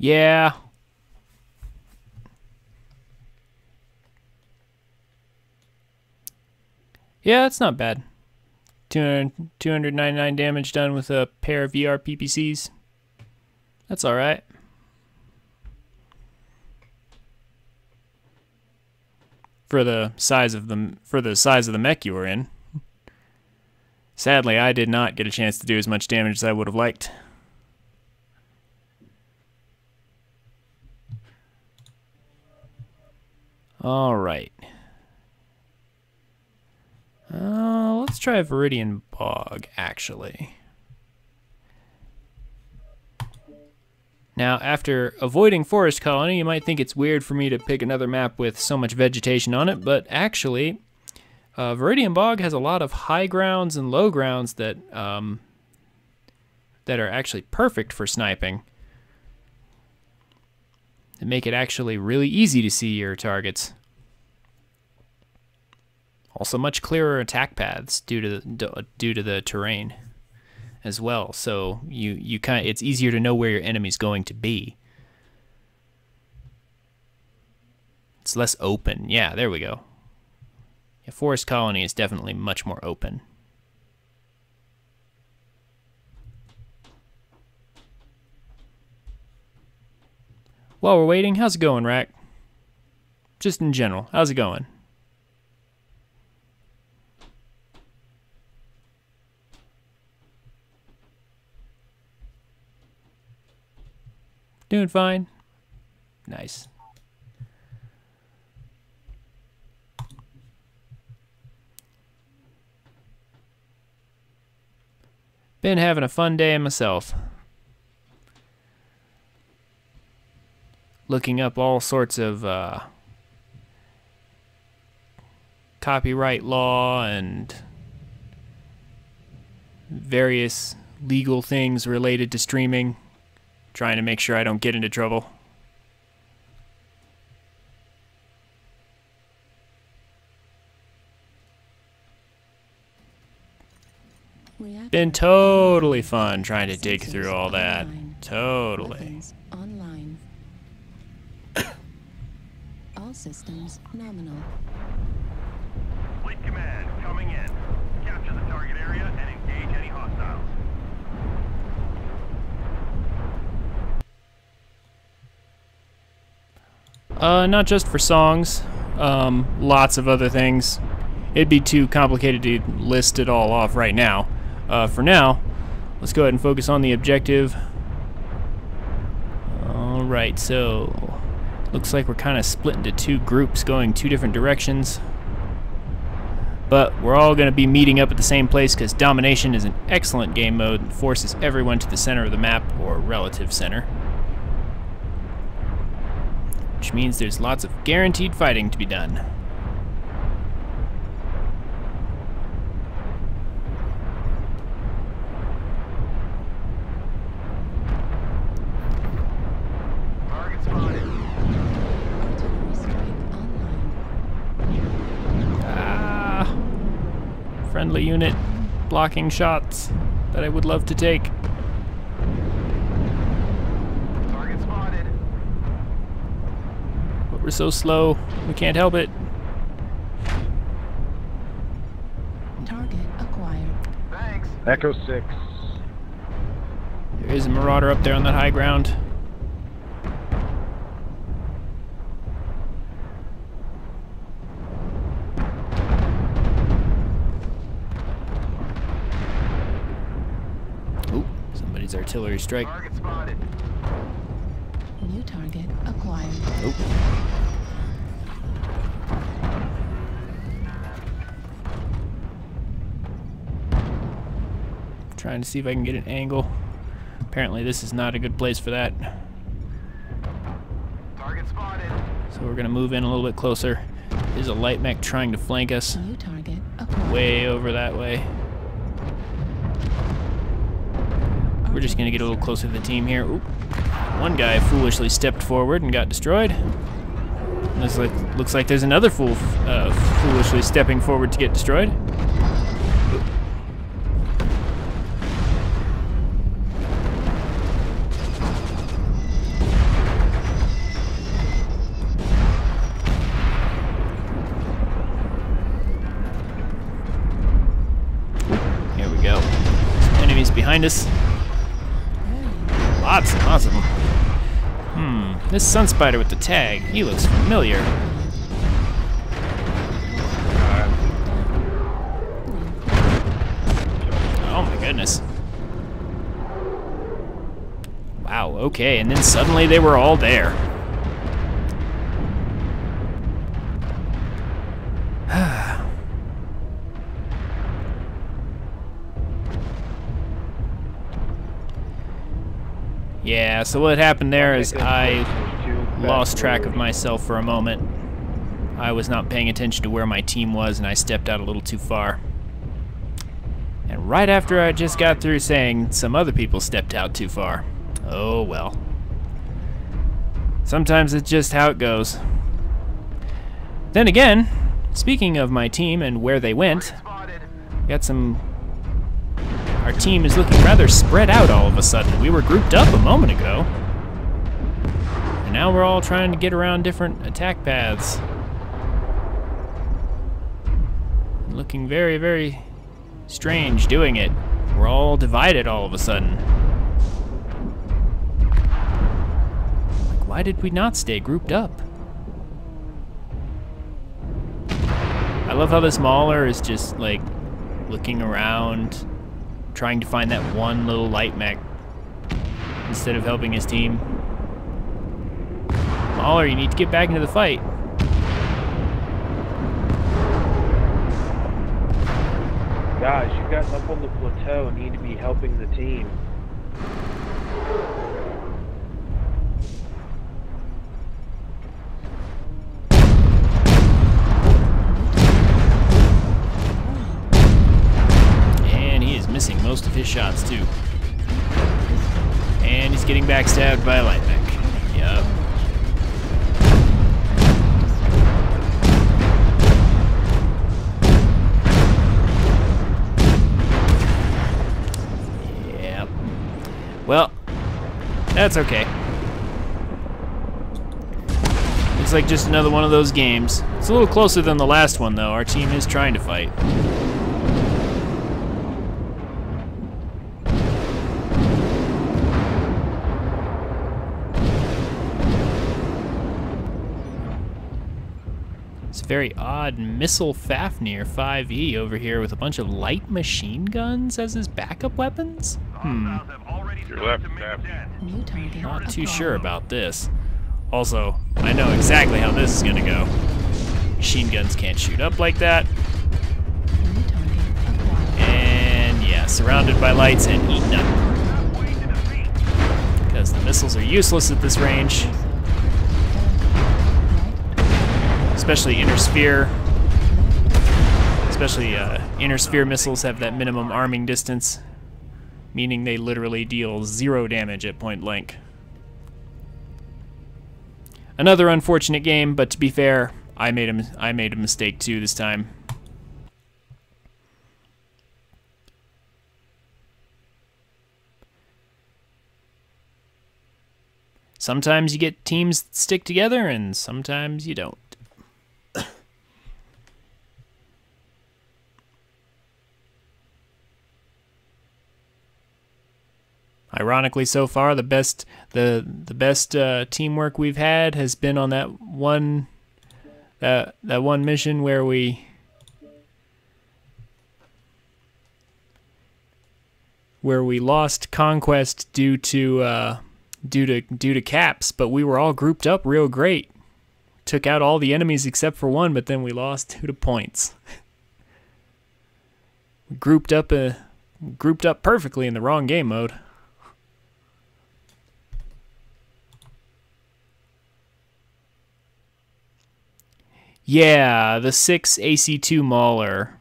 Yeah. Yeah, that's not bad. 299 damage done with a pair of VR PPCs. That's alright. For the size of the mech you were in. Sadly, I did not get a chance to do as much damage as I would have liked. All right. Let's try Viridian Bog, actually. Now, after avoiding Forest Colony, you might think it's weird for me to pick another map with so much vegetation on it, but actually, Viridian Bog has a lot of high grounds and low grounds that are actually perfect for sniping. They make it actually really easy to see your targets. Also, much clearer attack paths due to the terrain as well. So it's easier to know where your enemy's going to be. It's less open. Yeah, there we go. Yeah, Forest Colony is definitely much more open. While we're waiting, how's it going, Rack? Just in general, how's it going? Doing fine. Nice. Been having a fun day myself. Looking up all sorts of copyright law and various legal things related to streaming, trying to make sure I don't get into trouble. Been totally fun trying to dig through all that. Totally. Online. All systems nominal. Fleet command coming in. Capture the target area and engage any hostiles. Not just for songs, lots of other things. It'd be too complicated to list it all off right now. For now, let's go ahead and focus on the objective. Alright, so looks like we're kind of split into two groups going two different directions. But we're all going to be meeting up at the same place because Domination is an excellent game mode and forces everyone to the center of the map, or relative center. Which means there's lots of guaranteed fighting to be done. Target spotted. Artillery strike online. Friendly unit blocking shots that I would love to take. Target spotted. But we're so slow, we can't help it. Target acquired. Thanks. Echo 6. There is a marauder up there on that high ground. Ooh, somebody's artillery strike. Target spotted. New target acquired. Oop. Trying to see if I can get an angle. Apparently this is not a good place for that. Target spotted. So we're gonna move in a little bit closer. There's a light mech trying to flank us New target acquired. way over that way. We're just gonna get a little closer to the team here. Oop. One guy foolishly stepped forward and got destroyed. Looks like there's another fool foolishly stepping forward to get destroyed. Here we go. Some enemies behind us. Lots and lots of them. This sun spider with the tag, he looks familiar. Oh my goodness. Wow, okay, and then suddenly they were all there. Yeah, so what happened there is I lost track of myself for a moment. I was not paying attention to where my team was and I stepped out a little too far. And right after I just got through saying some other people stepped out too far. Oh well. Sometimes it's just how it goes. Then again, speaking of my team and where they went, got some... Our team is looking rather spread out all of a sudden. We were grouped up a moment ago. And now we're all trying to get around different attack paths. Looking very, very strange doing it. We're all divided all of a sudden. Like, why did we not stay grouped up? I love how this Mauler is just like looking around, trying to find that one little light mech instead of helping his team. Mauler, you need to get back into the fight. Guys, you guys up on the plateau need to be helping the team. And he is missing most of his shots, too. And he's getting backstabbed by a light mech. Yup. Yep. Well, that's okay. Looks like just another one of those games. It's a little closer than the last one, though. Our team is trying to fight. Very odd missile Fafnir 5E over here with a bunch of light machine guns as his backup weapons? You're left, Fafnir. New target. Not too acquired. sure about this. Also, I know exactly how this is gonna go. Machine guns can't shoot up like that. New target acquired. And yeah, surrounded by lights and eaten up. Because the missiles are useless at this range. Especially inner sphere. Especially inner sphere missiles have that minimum arming distance, meaning they literally deal 0 damage at point blank. Another unfortunate game, but to be fair, I made a mistake too this time. Sometimes you get teams that stick together, and sometimes you don't. Ironically, so far the best teamwork we've had has been on that one mission where we lost conquest due to caps, but we were all grouped up real great. Took out all the enemies except for one, but then we lost due to points. grouped up perfectly in the wrong game mode. Yeah, the 6 AC2 Mauler.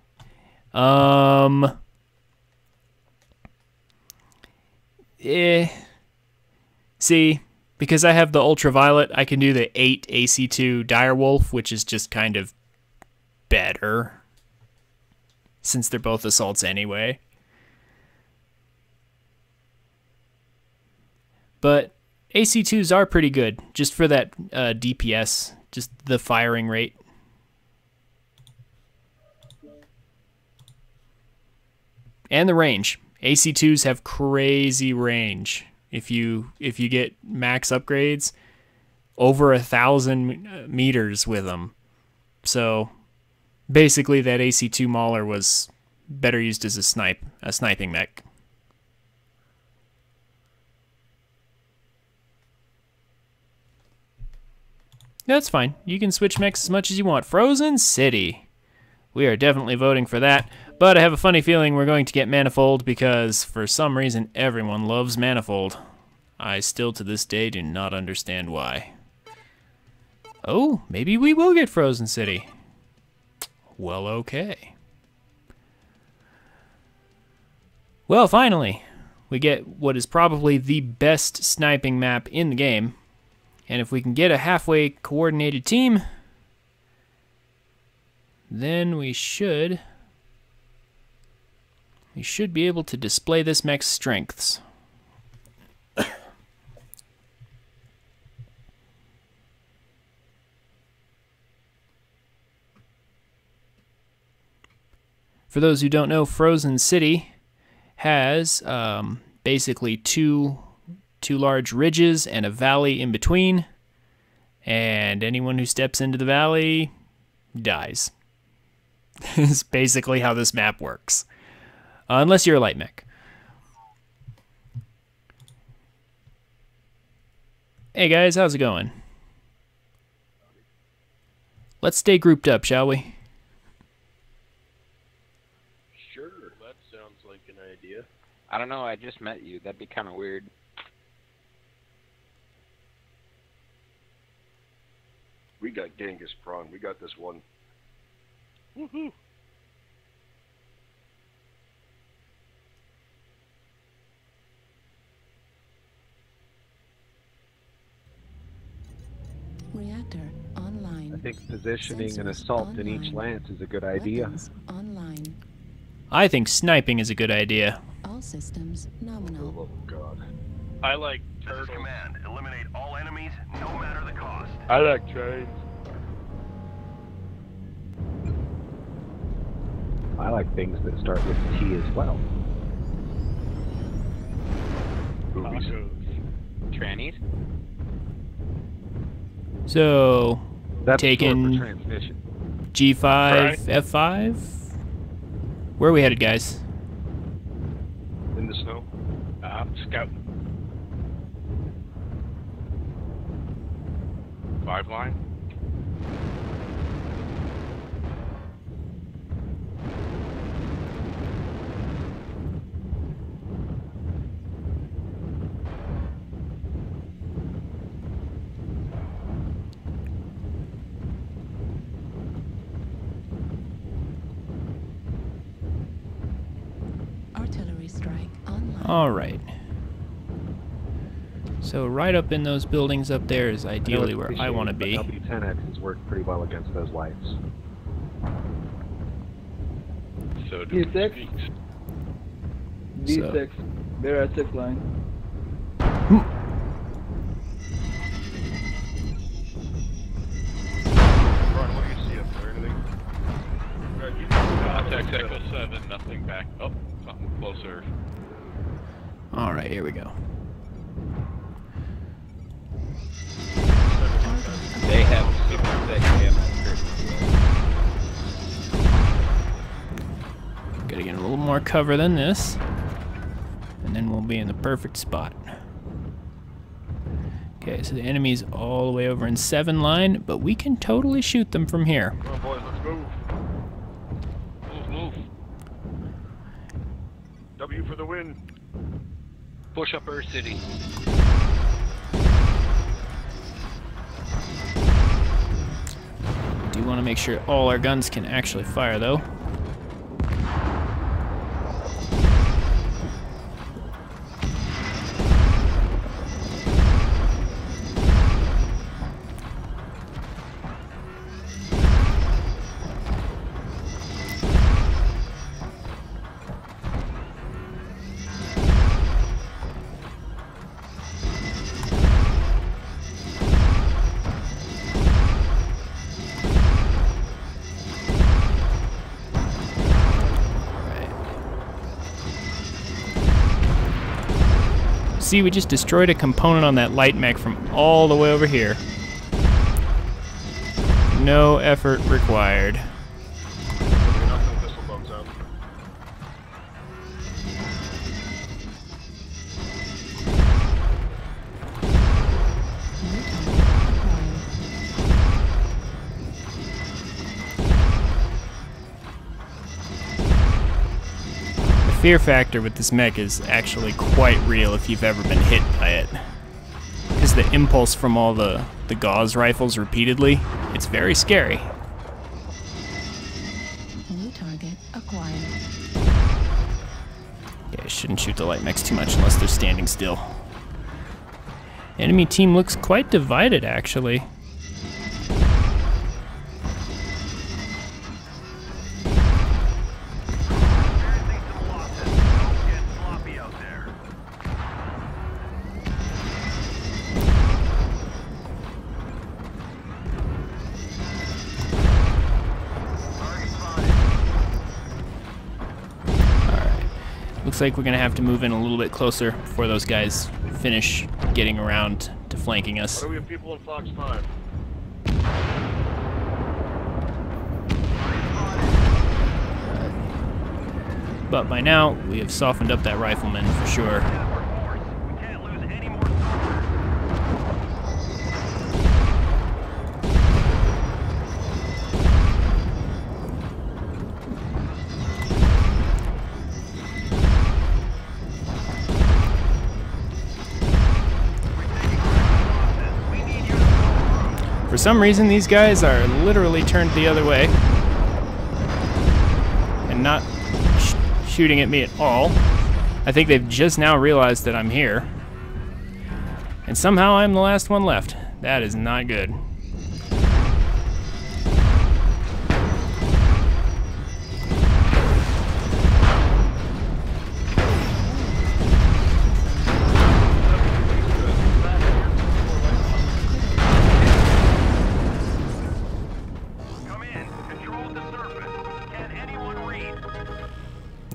See, because I have the ultraviolet, I can do the 8 AC2 Direwolf, which is just kind of better, since they're both assaults anyway. But AC2s are pretty good, just for that DPS, just the firing rate. And the range. AC2s have crazy range. If you get max upgrades, over 1,000 meters with them. So basically that AC2 Mauler was better used as a sniping mech. That's fine. You can switch mechs as much as you want. Frozen City. We are definitely voting for that. But I have a funny feeling we're going to get Manifold because for some reason everyone loves Manifold. I still to this day do not understand why. Oh, maybe we will get Frozen City. Well, okay. Well, finally, we get what is probably the best sniping map in the game. And if we can get a halfway coordinated team, then we should be able to display this mech's strengths. For those who don't know, Frozen City has basically two large ridges and a valley in between, and anyone who steps into the valley dies. Is basically how this map works. Unless you're a light mech. Hey guys, how's it going? Let's stay grouped up, shall we? Sure, that sounds like an idea. I don't know, I just met you. That'd be kind of weird. We got Genghis Prawn. We got this one. Woohoo! Reactor online. I think positioning an Sensors assault in each online. lance is a good idea. Weapons online. I think sniping is a good idea. All systems nominal. Oh, God. I like This is turtles. command. Eliminate all enemies, no matter the cost. I like trains. I like things that start with T as well. Boobies. Tacos. Trannies? So, That's Taken- short for transmission. G5, Right. F5? Where are we headed, guys? In the snow. Scout. 5 line. Artillery strike online. All right. So right up in those buildings up there is ideally where I want to be. W10X has worked pretty well against those lights. So do D6. we. D6. They're at 6 line. Ron, what do you see up there? Anything? Contact Echo 7, nothing back. Oh, something closer. All right, here we go. They have super thick ammo. Gotta get a little more cover than this. And then we'll be in the perfect spot. Okay, so the enemy's all the way over in 7 line, but we can totally shoot them from here. Come on, boys, let's move. Move. W for the win. Push up Earth City. Do want to make sure all our guns can actually fire, though. See, we just destroyed a component on that light mech from all the way over here. No effort required. We're gonna knock some pistol bombs out. New target acquired. The fear factor with this mech is actually quite real if you've ever been hit by it. Because the impulse from all the gauze rifles repeatedly, it's very scary. New target acquired. Yeah, I shouldn't shoot the light mechs too much unless they're standing still. Enemy team looks quite divided, actually. Experiencing some losses. Don't get sloppy out there. Target spotted. Alright. Looks like we're gonna have to move in a little bit closer before those guys finish getting around to flanking us. What do we have people in Fox 5? But by now, we have softened up that rifleman for sure. Force. We can't lose any more soldiers. For some reason, these guys are literally turned the other way and not shooting at me at all. I think they've just now realized that I'm here. And somehow I'm the last one left. That is not good.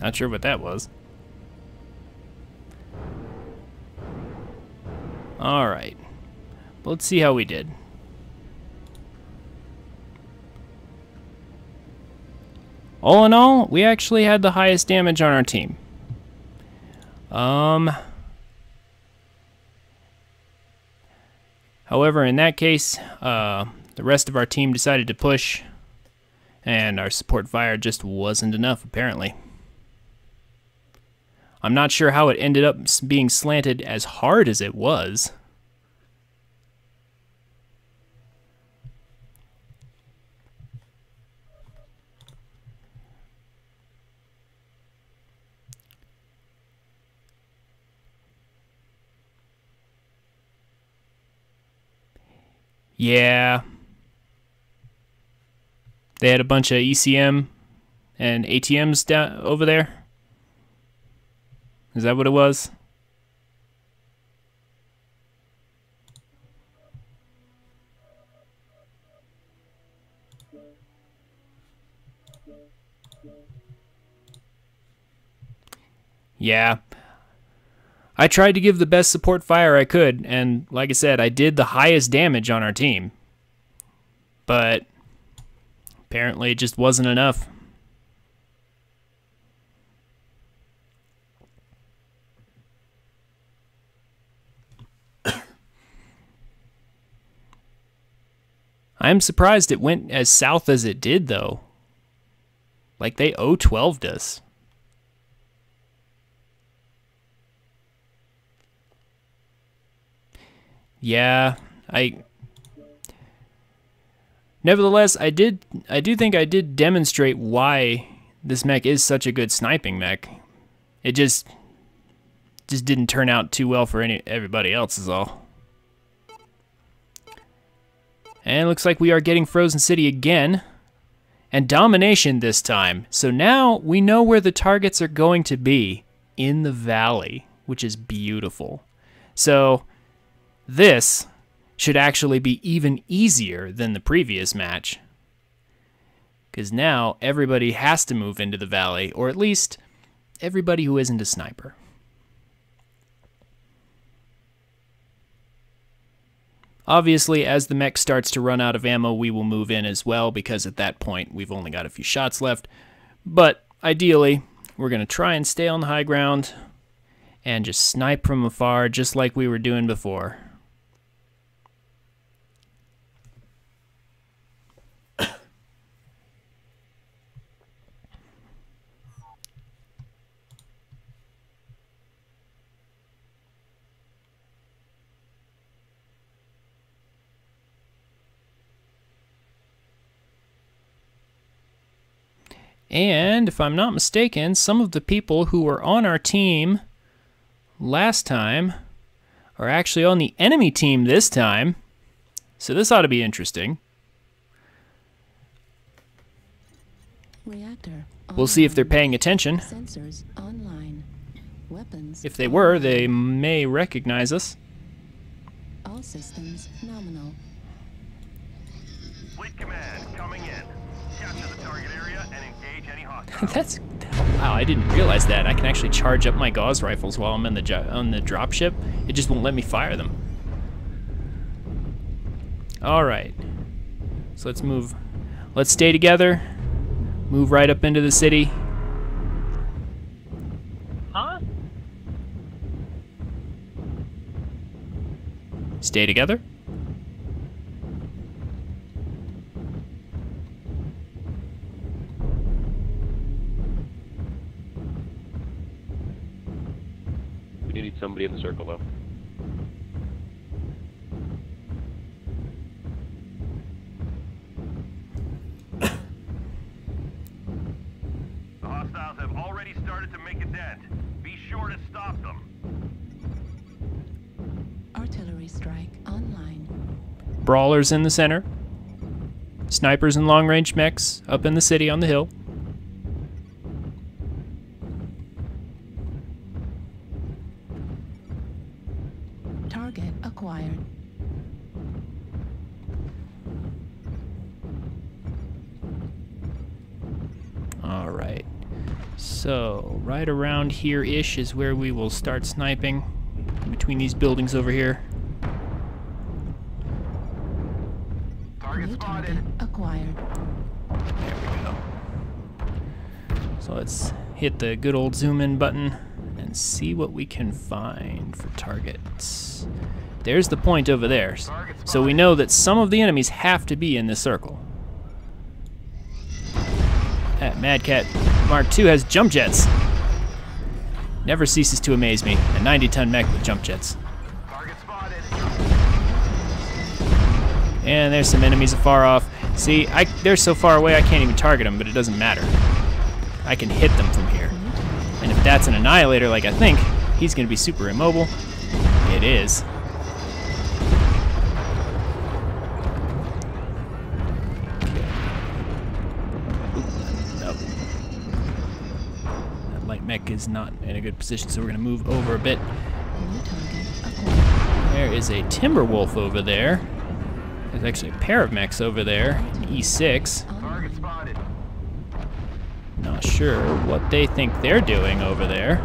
Not sure what that was. Alright. Let's see how we did. All in all, we actually had the highest damage on our team. However, in that case, the rest of our team decided to push, and our support fire just wasn't enough, apparently. I'm not sure how it ended up being slanted as hard as it was. Yeah. They had a bunch of ECM and ATMs down over there. Is that what it was? Yeah. I tried to give the best support fire I could, and like I said, I did the highest damage on our team. But apparently it just wasn't enough. I'm surprised it went as south as it did, though. Like, they 0-12'd us. Yeah, Nevertheless, I do think I did demonstrate why this mech is such a good sniping mech. It just didn't turn out too well for everybody else is all. And it looks like we are getting Frozen City again. And domination this time. So now we know where the targets are going to be. In the valley. Which is beautiful. So this should actually be even easier than the previous match. Because now everybody has to move into the valley. Or at least everybody who isn't a sniper. Obviously, as the mech starts to run out of ammo, we will move in as well, because at that point, we've only got a few shots left. But ideally, we're going to try and stay on the high ground and just snipe from afar, just like we were doing before. And, if I'm not mistaken, some of the people who were on our team last time are actually on the enemy team this time. So this ought to be interesting. Reactor We'll see if they're paying attention. Sensors online. Weapons. If they were, they may recognize us. All systems nominal. Fleet command coming in. Capture the target area and engage any hostiles. That's wow! I didn't realize that. I can actually charge up my Gauss rifles while I'm on the dropship. It just won't let me fire them. All right. So let's move. Let's stay together. Move right up into the city. Huh? Stay together. We need somebody in the circle, though. sure to stop them. Artillery strike online. Brawlers in the center. Snipers and long-range mechs up in the city on the hill. Target acquired. All right. So, right around here-ish is where we will start sniping. Between these buildings over here. New target acquired. There we go. So let's hit the good old zoom in button and see what we can find for targets. There's the point over there. So we know that some of the enemies have to be in this circle. That Mad Cat Mark II has jump jets. Never ceases to amaze me. A 90-ton mech with jump jets. Target spotted. And there's some enemies afar off. See, they're so far away I can't even target them, but it doesn't matter. I can hit them from here. And if that's an annihilator like I think, he's going to be super immobile. It is. Nope. That light mech is not in a good position, so we're going to move over a bit. New target acquired. There is a Timberwolf over there. There's actually a pair of mechs over there, an E6. Target spotted. Not sure what they think they're doing over there.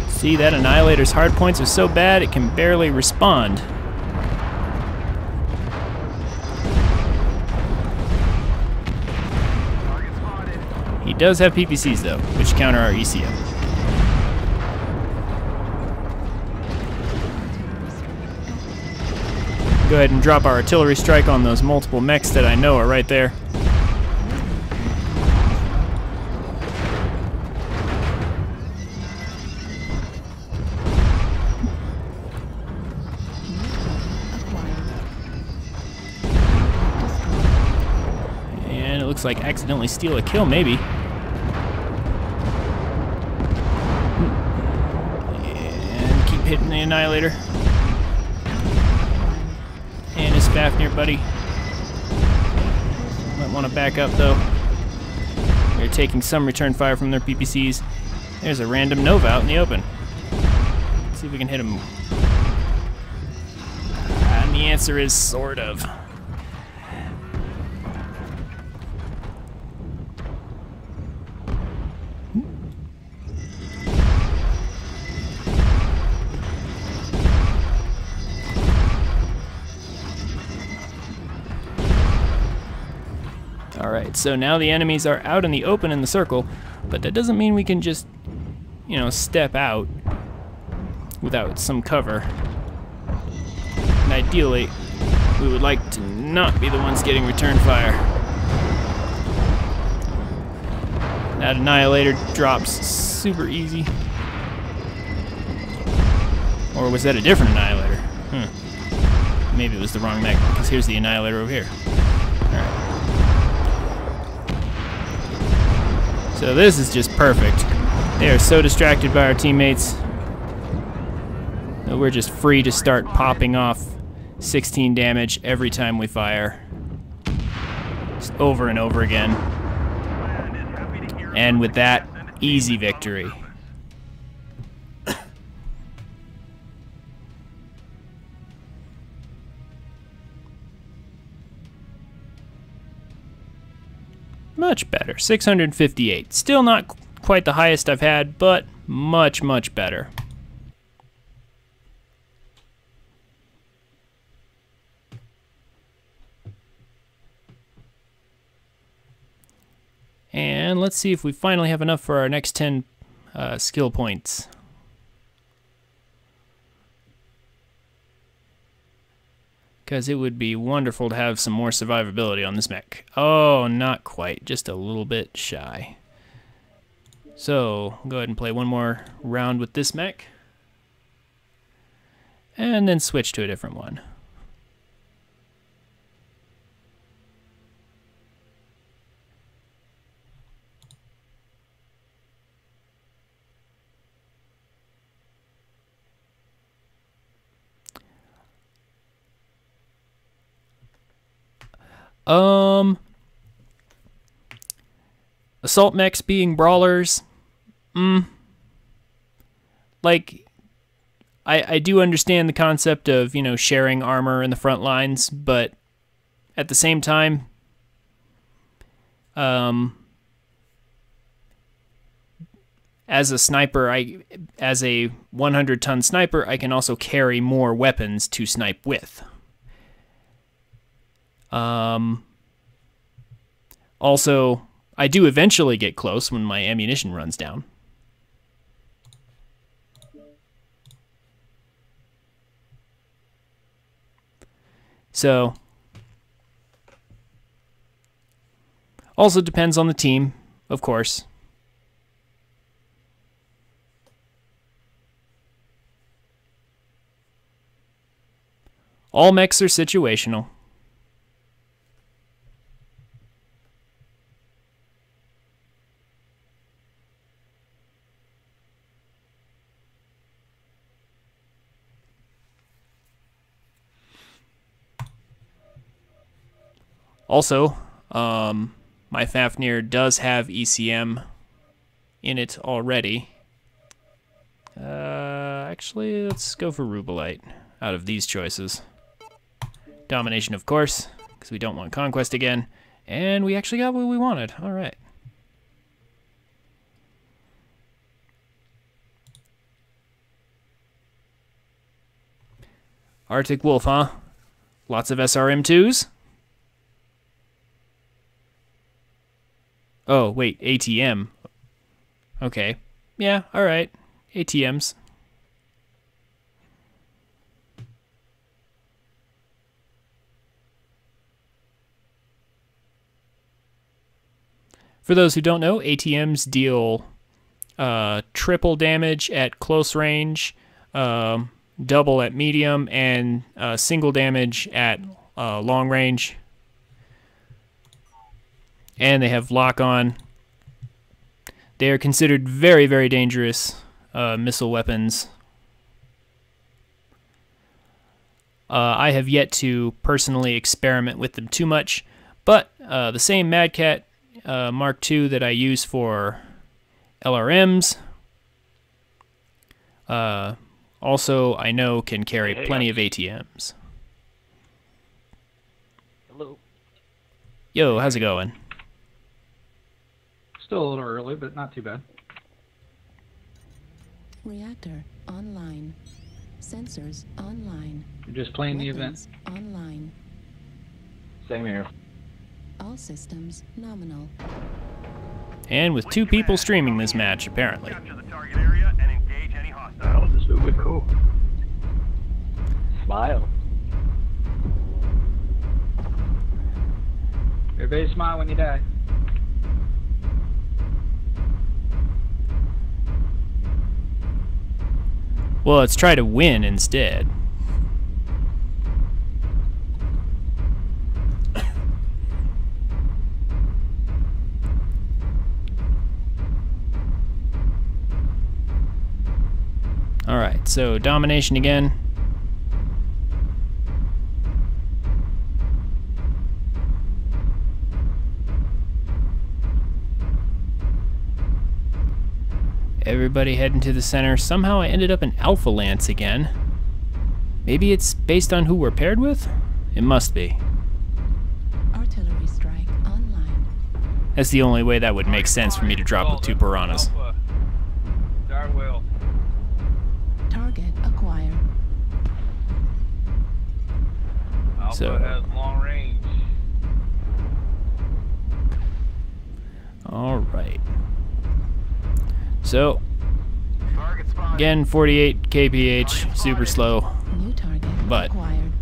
See, that Annihilator's hard points are so bad it can barely respond. He does have PPCs though, which counter our ECM. Go ahead and drop our artillery strike on those multiple mechs that I know are right there. And it looks like accidentally steal a kill, maybe. And keep hitting the Annihilator. And his Fafnir buddy. Might want to back up though. They're taking some return fire from their PPCs. There's a random Nova out in the open. Let's see if we can hit him. And the answer is sort of. Alright, so now the enemies are out in the open in the circle, but that doesn't mean we can just, you know, step out without some cover. And ideally, we would like to not be the ones getting return fire. That Annihilator drops super easy. Or was that a different Annihilator? Maybe it was the wrong mech, because here's the Annihilator over here. Alright. So this is just perfect. They are so distracted by our teammates that we're just free to start popping off 16 damage every time we fire. Just over and over again. And with that, easy victory. Much better, 658. Still not quite the highest I've had, but much, much better. And let's see if we finally have enough for our next 10 skill points. Because it would be wonderful to have some more survivability on this mech. Oh, not quite. Just a little bit shy. So, go ahead and play one more round with this mech. And then switch to a different one. Assault mechs being brawlers, like, I do understand the concept of, you know, sharing armor in the front lines, but at the same time, as a sniper, as a 100-ton sniper, I can also carry more weapons to snipe with. Also, I do eventually get close when my ammunition runs down. So, also depends on the team, of course. All mechs are situational. Also, my Fafnir does have ECM in it already. Actually, let's go for Rubelite out of these choices. Domination, of course, because we don't want Conquest again. And we actually got what we wanted. All right. Arctic Wolf, huh? Lots of SRM2s? Oh, wait, ATM. Okay. Yeah, alright. ATMs. For those who don't know, ATMs deal triple damage at close range, double at medium, and single damage at long range. And they have lock-on. They are considered very, very dangerous missile weapons. I have yet to personally experiment with them too much, but the same Mad Cat Mark II that I use for LRMs, also I know can carry plenty of ATMs. Hello. Yo, how's it going? Still a little early, but not too bad. Reactor online. Sensors online. You're just playing the event. Online. Same here. All systems nominal. And with 2 people streaming this match, apparently. Capture the target area and engage any hostiles. Oh, this would be cool. Smile. Everybody smile when you die. Well, let's try to win instead. Alright, so domination again. Everybody heading to the center. Somehow I ended up in Alpha Lance again. Maybe it's based on who we're paired with? It must be. Artillery strike online. That's the only way that would make sense for me to drop with 2 piranhas. Darwell. Target acquired. Alpha So- has long range. Alright. So, again, 48 kph, super slow, New target but acquired.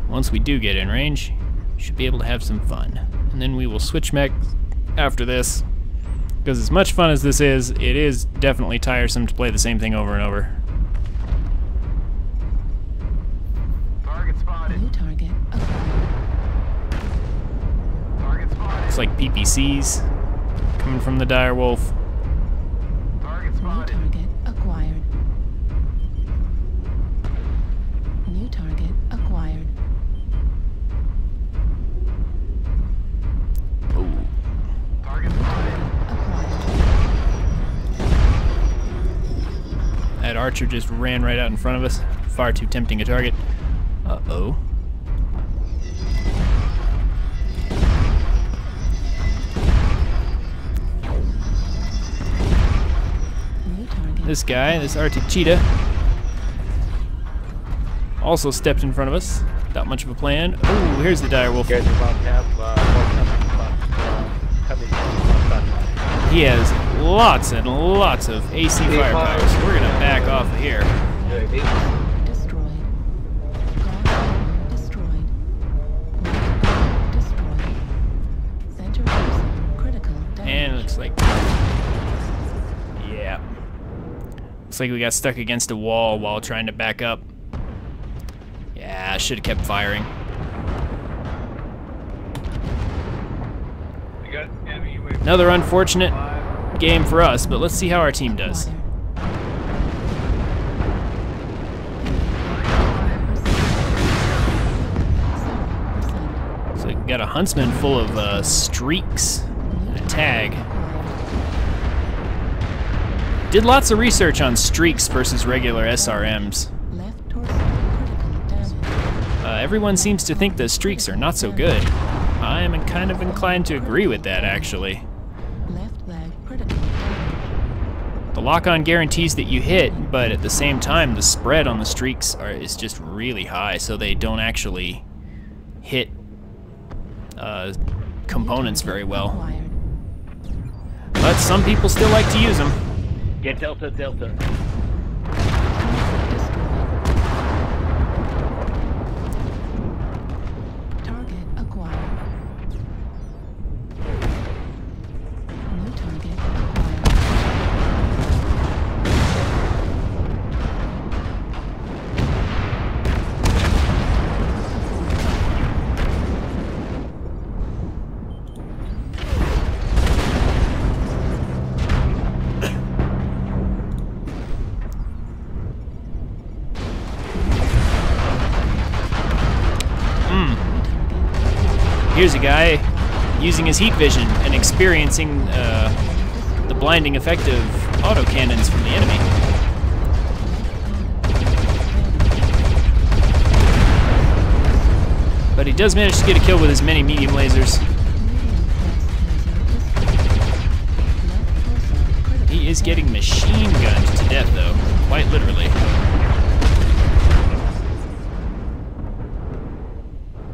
once we do get in range, we should be able to have some fun. And then we will switch mech after this, Because as much fun as this is, it is definitely tiresome to play the same thing over and over. Target spotted. New target acquired. Target spotted. It's like PPCs coming from the dire wolf. Target New spotted. target acquired. New target acquired. Target spotted. That archer just ran right out in front of us. Far too tempting a target. Uh-oh. New target. This guy, this Arctic cheetah, also stepped in front of us. Without much of a plan. Oh, here's the dire wolf. You guys are about to have coming outside. He has lots and lots of AC firepower, so we're gonna back off of here. Destroyed. Guard destroyed. Destroyed. Center user critical damage. And it looks like, yeah, looks like we got stuck against a wall while trying to back up. Yeah, I should have kept firing. Another unfortunate game for us, but let's see how our team does. So we got a huntsman full of streaks and a tag. Did lots of research on streaks versus regular SRMs. Left torso critical damage. Everyone seems to think the streaks are not so good. I am kind of inclined to agree with that, actually. Left leg critical damage. The lock-on guarantees that you hit, but at the same time, the spread on the streaks is just really high, so they don't actually hit components very well. Acquired. But some people still like to use them. Get Delta, Delta. Target acquired. New target acquired. Here's a guy using his heat vision and experiencing the blinding effect of autocannons from the enemy. But he does manage to get a kill with his many medium lasers. He is getting machine gunned to death, though, quite literally.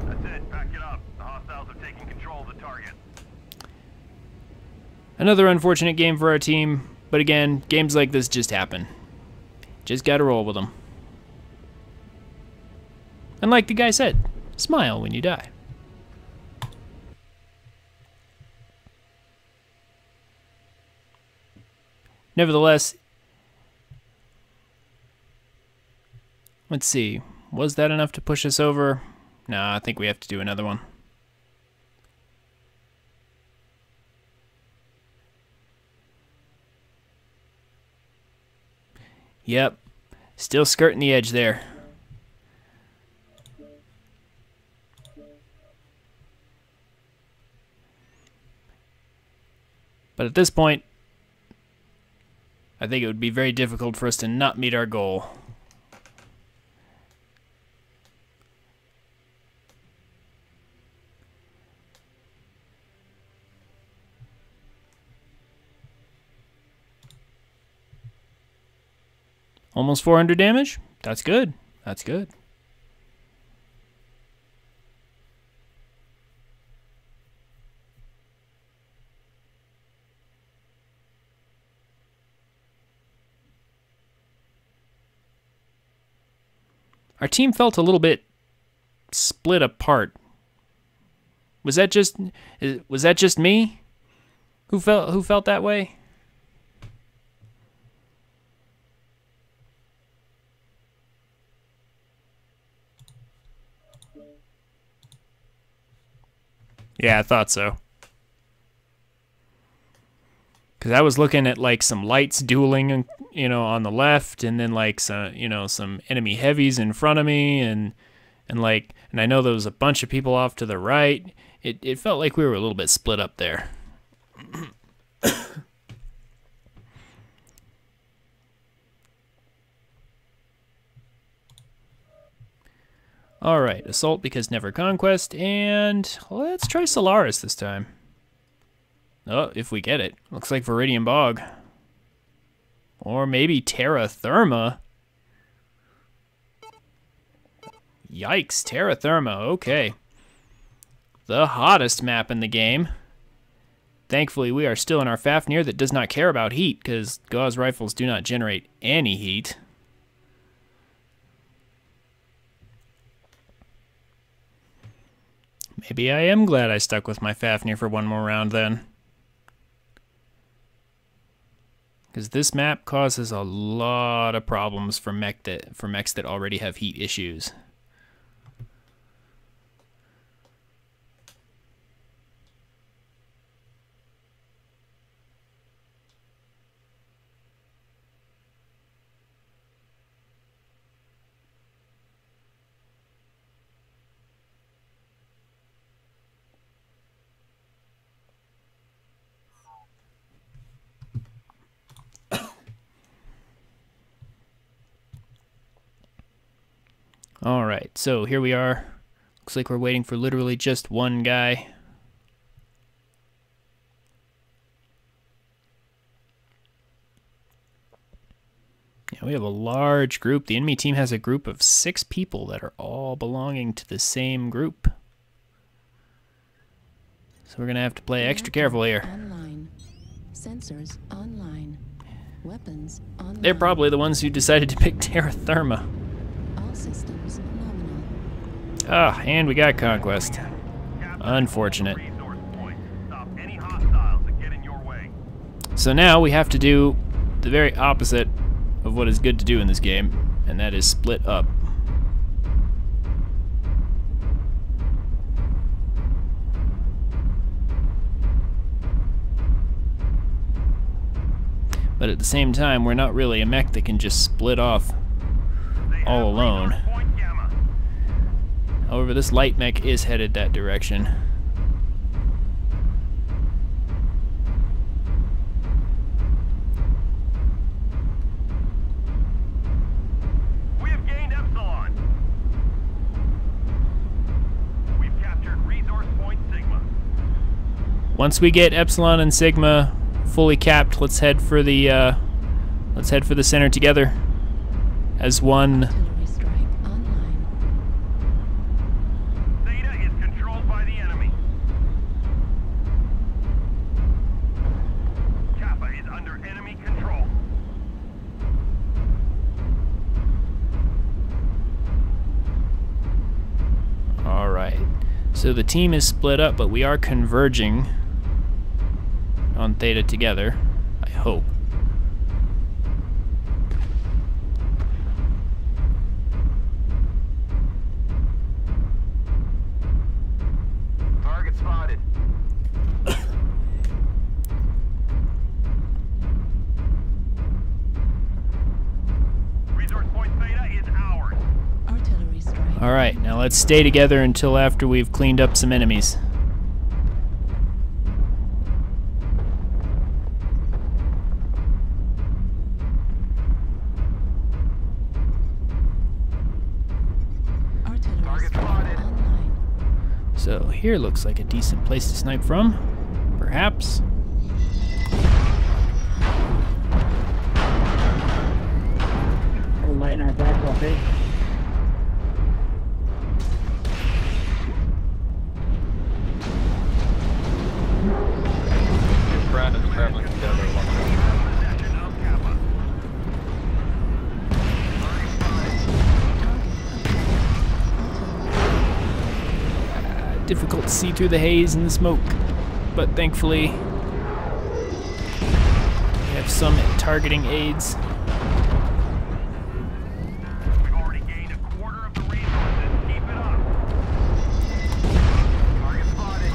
That's it. Back it up. The hostiles have taken control of the target. Another unfortunate game for our team, but again, games like this just happen. Just gotta roll with them. And like the guy said, smile when you die. Nevertheless, let's see, was that enough to push us over? No, I think we have to do another one. Yep, still skirting the edge there. But at this point, I think it would be very difficult for us to not meet our goal. Almost 400 damage? That's good. That's good. Our team felt a little bit split apart. Was that just me? Who felt that way? Yeah, I thought so. Because I was looking at like some lights dueling, you know, on the left, and then like some, you know, some enemy heavies in front of me, and I know there was a bunch of people off to the right. It felt like we were a little bit split up there. All right, assault because never conquest, and let's try Solaris this time. Oh, if we get it. Looks like Viridian Bog. Or maybe Terra Therma. Yikes, Terra Therma, okay. The hottest map in the game. Thankfully, we are still in our Fafnir that does not care about heat, because Gauss rifles do not generate any heat. Maybe I am glad I stuck with my Fafnir for one more round then. Because this map causes a lot of problems for mechs that already have heat issues. Alright, so here we are. Looks like we're waiting for literally just one guy. Yeah, we have a large group. The enemy team has a group of 6 people that are all belonging to the same group. So we're going to have to play extra careful here. Online. Sensors online. Weapons online. They're probably the ones who decided to pick Terra Therma. All systems nominal. Ah, and we got Conquest. Unfortunate. So now we have to do the very opposite of what is good to do in this game, and that is split up. But at the same time, we're not really a mech that can just split off all alone. However, this light mech is headed that direction. We have gained Epsilon. We've captured resource point Sigma. Once we get Epsilon and Sigma fully capped, let's head for the center together as one. Artillery strike online. Theta is controlled by the enemy. Kappa is under enemy control. All right. So the team is split up, but we are converging on Theta together, I hope. Target spotted. Resource point Theta is ours. Artillery strike. All right, now let's stay together until after we've cleaned up some enemies. Artillery Target strike spotted. online. So here looks like a decent place to snipe from, perhaps. Lighten our back up, eh? Traveling together. Possession of Kappa. Difficult to see through the haze and the smoke, but thankfully have some targeting aids. We've already gained a quarter of the resources. Keep it up. Target spotted.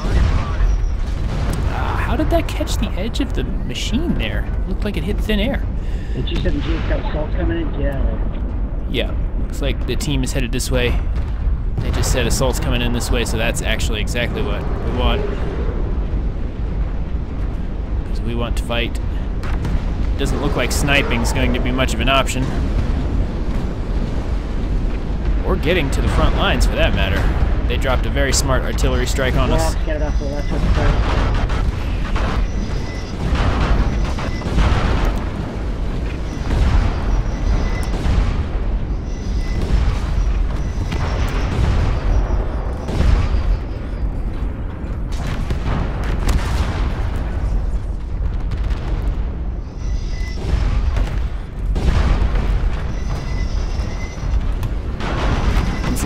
How did that catch the edge of the machine there? Looked like it hit thin air. Did you say the G's got assault coming in? Yeah. Yeah, looks like the team is headed this way. They just said assault's coming in this way, so that's actually exactly what we want. Because we want to fight. Doesn't look like sniping's going to be much of an option. Or getting to the front lines, for that matter. They dropped a very smart artillery strike on us. Get it off the left with the first.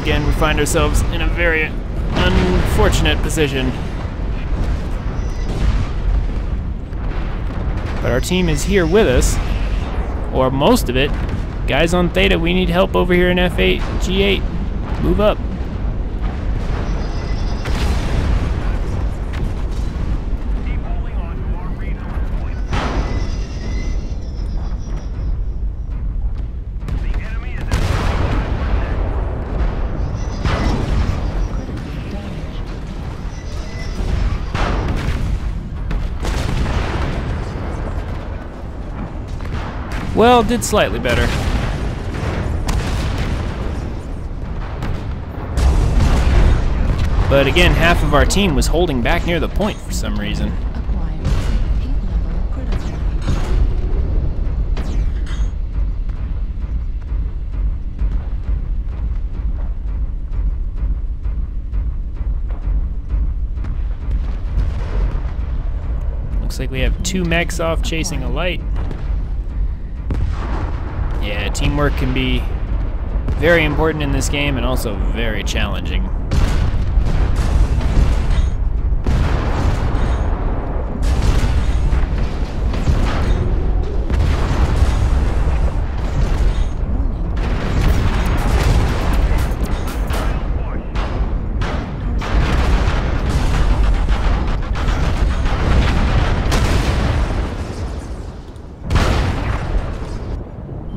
Again, we find ourselves in a very unfortunate position. But our team is here with us, or most of it. Guys on Theta, we need help over here in F8, G8. Move up. Keep holding on to our resource points. The enemy is at 25%. Well, did slightly better. But again, half of our team was holding back near the point for some reason. Acquired. Heat level critical. Looks like we have 2 mechs off chasing a light. Yeah, teamwork can be very important in this game and also very challenging.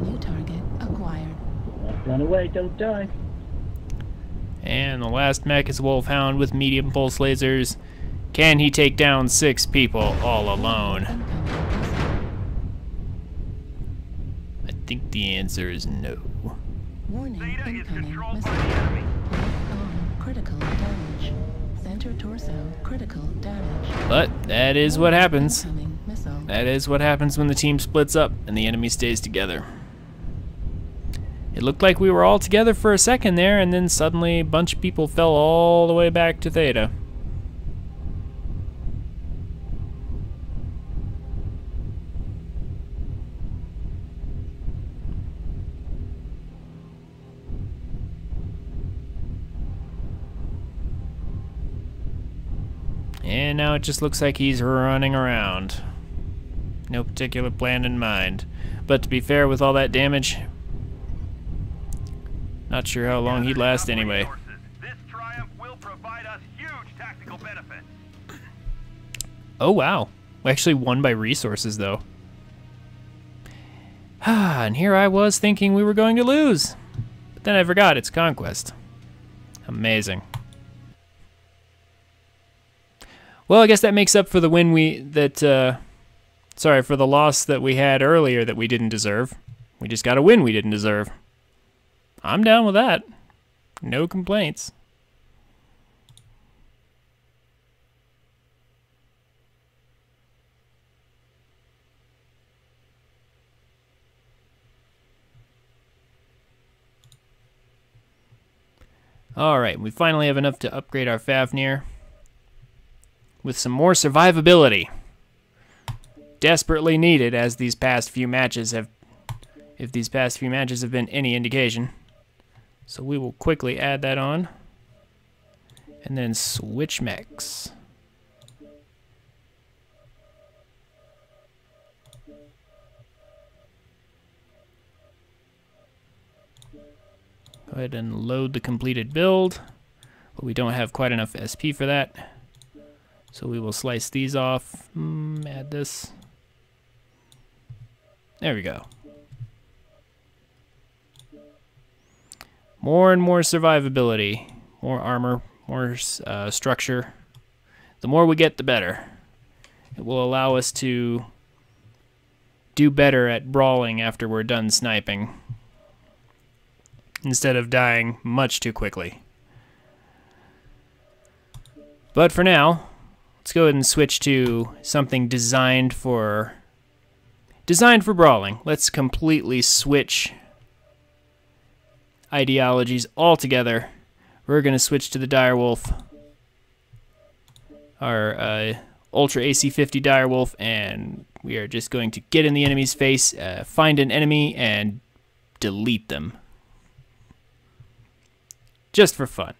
New target acquired. Run away, don't die. And the last mech is Wolfhound with medium pulse lasers. Can he take down 6 people all alone? I think the answer is no. Warning, Theta is incoming controlled missile. by the enemy. Left arm critical damage. Center torso critical damage. But that is what happens. Incoming missile. That is what happens when the team splits up and the enemy stays together. It looked like we were all together for a second there, and then suddenly a bunch of people fell all the way back to Theta. And now it just looks like he's running around. No particular plan in mind. But to be fair, with all that damage, not sure how long he'd last anyway. This triumph will provide us huge tactical benefits. Oh wow. We actually won by resources though. And here I was thinking we were going to lose. But then I forgot it's Conquest. Amazing. Well, I guess that makes up for the win for the loss that we had earlier that we didn't deserve. We just got a win we didn't deserve. I'm down with that. No complaints. Alright, we finally have enough to upgrade our Fafnir with some more survivability. Desperately needed, as these past few matches have, if these past few matches have been any indication. So we will quickly add that on. And then switch mechs. Go ahead and load the completed build, but we don't have quite enough SP for that. So we will slice these off, add this. There we go. More and more survivability, more armor, more structure. The more we get, the better. It will allow us to do better at brawling after we're done sniping, instead of dying much too quickly. But for now, let's go ahead and switch to something designed for brawling. Let's completely switch ideologies altogether. We're going to switch to the Direwolf, our Ultra AC-50 Direwolf, and we are just going to get in the enemy's face, find an enemy, and delete them. Just for fun.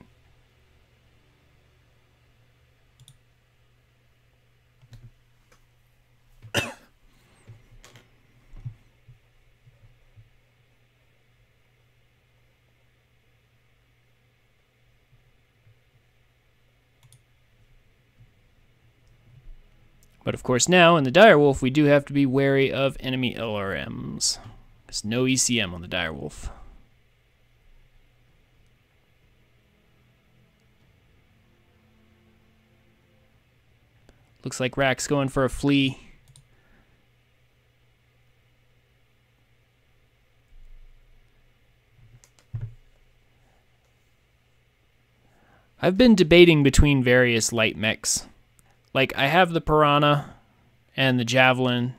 But of course now, in the Direwolf, we do have to be wary of enemy LRMs. There's no ECM on the Direwolf. Looks like Rack's going for a flea. I've been debating between various light mechs. Like, I have the Piranha and the Javelin,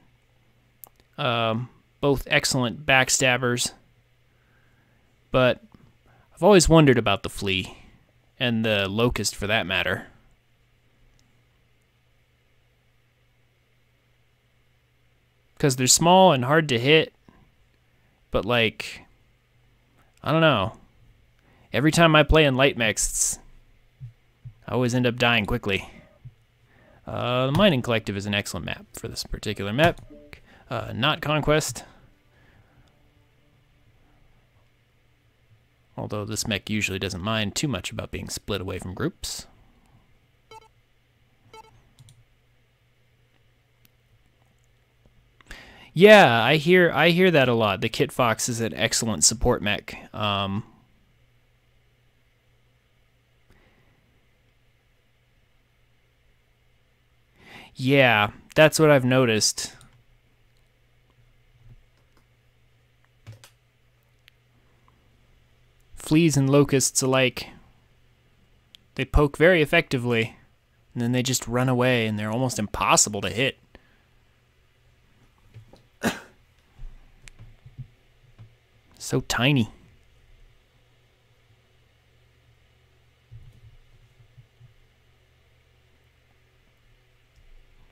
both excellent backstabbers, but I've always wondered about the Flea, and the Locust for that matter. Because they're small and hard to hit, but like, I don't know. Every time I play in light mechs, I always end up dying quickly. The Mining Collective is an excellent map for this particular map. Not Conquest. Although this mech usually doesn't mind too much about being split away from groups. Yeah, I hear that a lot. The Kit Fox is an excellent support mech. Yeah, that's what I've noticed. Fleas and locusts alike, they poke very effectively, and then they just run away, and they're almost impossible to hit. So tiny.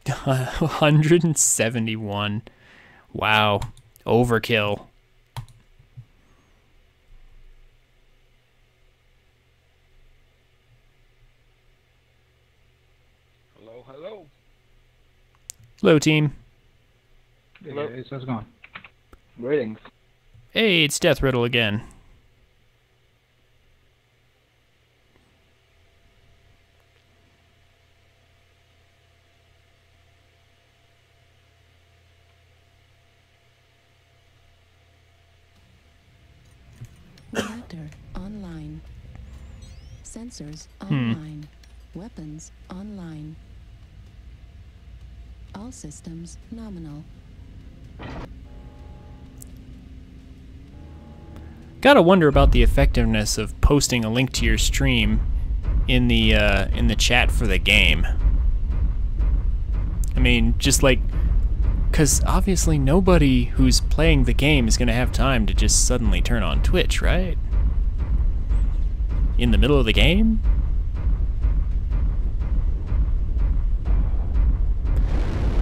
$171. Wow. Overkill. Hello, hello. Hello, team. Hey guys, how's it going? Ratings. Hey, it's Death Riddle again. Reactor online. Sensors online. Weapons online. All systems nominal. Gotta wonder about the effectiveness of posting a link to your stream in the chat for the game. I mean, just like, because obviously nobody who's playing the game is gonna have time to just suddenly turn on Twitch, right? In the middle of the game?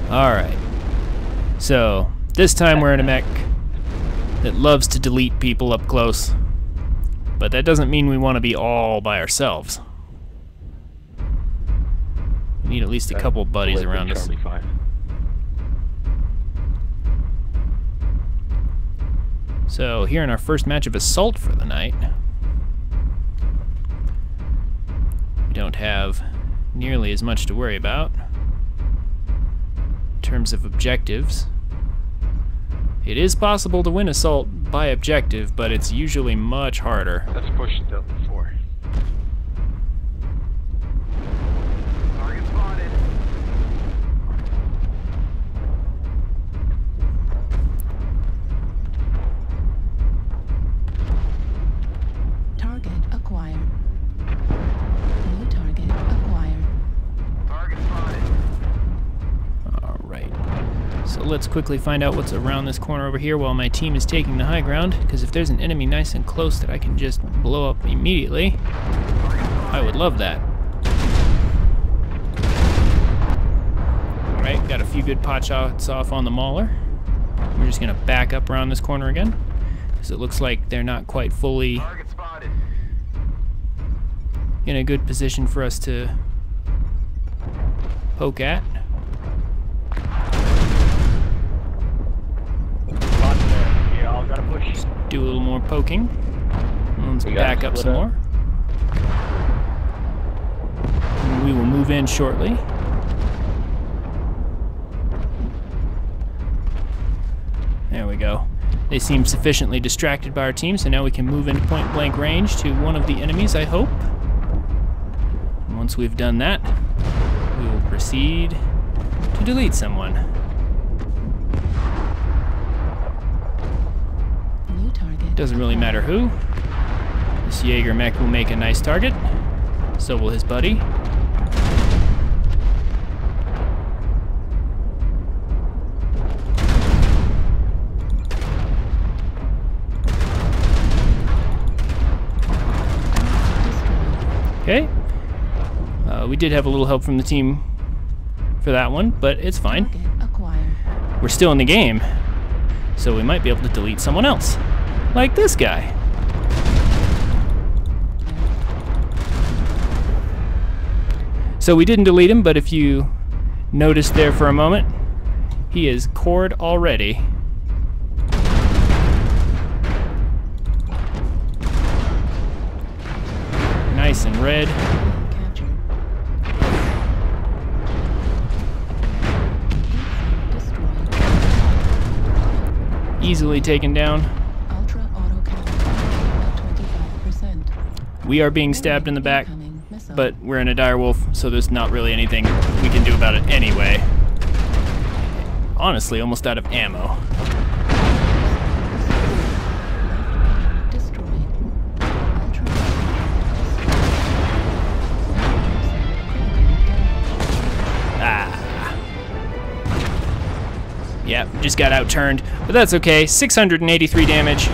Alright. So, this time we're in a mech that loves to delete people up close. But that doesn't mean we want to be all by ourselves. We need at least a couple buddies around us. So here in our first match of Assault for the night, we don't have nearly as much to worry about in terms of objectives. It is possible to win Assault by objective, but it's usually much harder. Let's push Delta 4. Target spotted. Target acquired. New target acquired. Target spotted. Alright, so let's quickly find out what's around this corner over here while my team is taking the high ground, because if there's an enemy nice and close that I can just blow up immediately, I would love that. Alright, got a few good pot shots off on the Mauler. We're just going to back up around this corner again, because it looks like they're not quite fully Target spotted. in a good position for us to poke at. Yeah, I'll gotta push. Do a little more poking. Let's We gotta back up split some up. more. And we will move in shortly. There we go. They seem sufficiently distracted by our team, so now we can move into point blank range to one of the enemies, I hope. And once we've done that, we will proceed to delete someone. New target. Doesn't really matter who. This Jaeger mech will make a nice target. So will his buddy. Okay. We did have a little help from the team for that one, but it's fine. Target acquired. We're still in the game, so we might be able to delete someone else. Like this guy. So we didn't delete him, but if you noticed there for a moment, he is cored already. Nice and red. Captured. Destroyed. Easily taken down. Ultra auto cannon at 25%. We are being stabbed in the back, Incoming missile. but we're in a direwolf, so there's not really anything we can do about it anyway. Honestly, almost out of ammo. Destroyed. Ultra Ah. Yeah, just got outturned, but that's okay. 683 damage.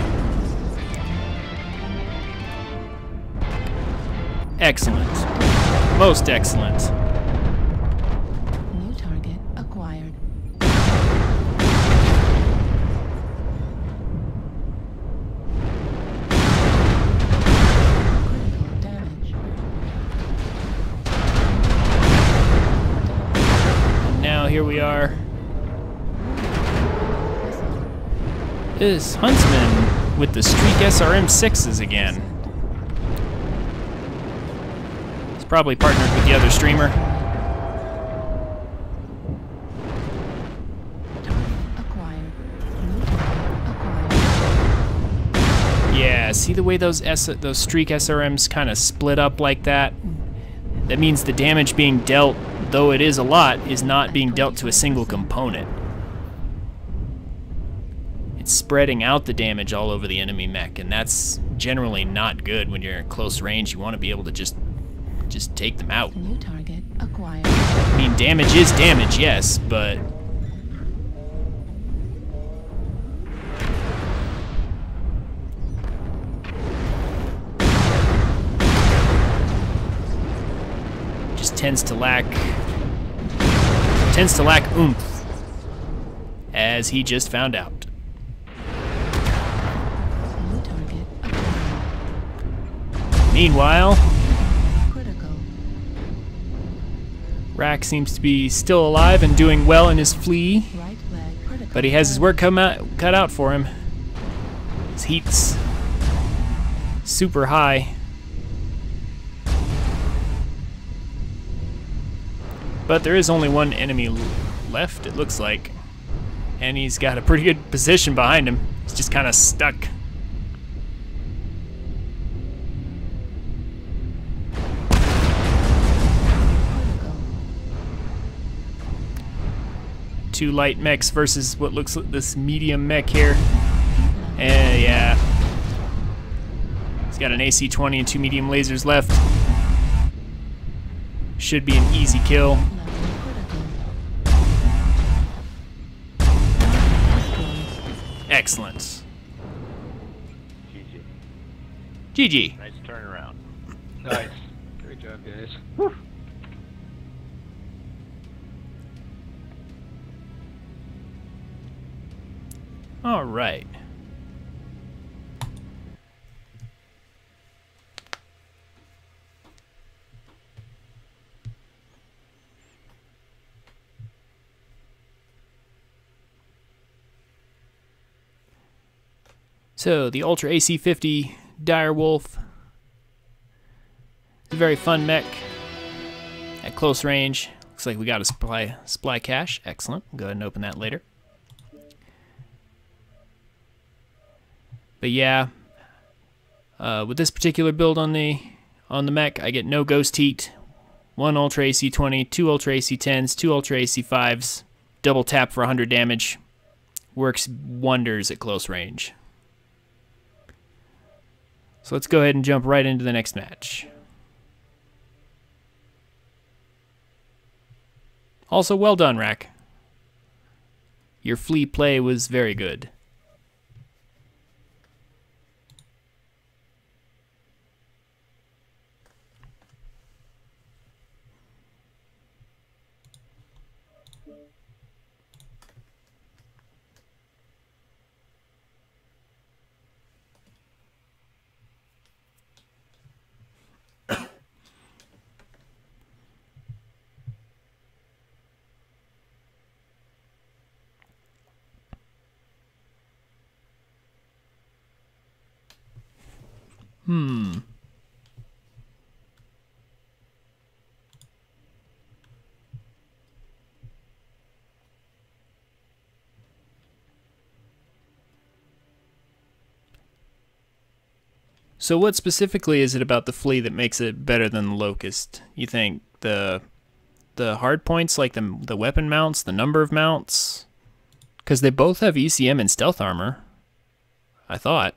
Excellent. Most excellent. new target acquired. Critical damage. Now here we are. Missile. This Huntsman with the Streak SRM-6s again. He's probably partnered with the other streamer. Acquired. New target acquired. Yeah, see the way those Streak SRMs kind of split up like that? That means the damage being dealt, though it is a lot, is not being dealt to a single component. It's spreading out the damage all over the enemy mech, and that's generally not good when you're at close range. You want to be able to just take them out. New target acquired. I mean, damage is damage, yes, but just tends to lack oomph, as he just found out. New target acquired. Meanwhile, Critical. Rack seems to be still alive and doing well in his flea, Right leg critical. but he has his work cut out for him. His heat's super high. But there is only one enemy left, it looks like. And he's got a pretty good position behind him. He's just kind of stuck. Two light mechs versus what looks like this medium mech here. And yeah. He's got an AC-20 and two medium lasers left. Should be an easy kill. Excellent. GG. GG. Nice turnaround. Nice. Great job, guys. Whew. All right. So, the Ultra AC-50 Direwolf. It's a very fun mech. At close range. Looks like we got a supply cache. Excellent. Go ahead and open that later. But yeah, with this particular build on the mech, I get no Ghost Heat, 1 Ultra AC-20, 2 Ultra AC-10s, 2 Ultra AC-5s, double tap for 100 damage. Works wonders at close range. So let's go ahead and jump right into the next match. Also, well done, Rack. Your flea play was very good. So what specifically is it about the flea that makes it better than the Locust? You think the hard points, like the weapon mounts, the number of mounts? Because they both have ECM and stealth armor, I thought.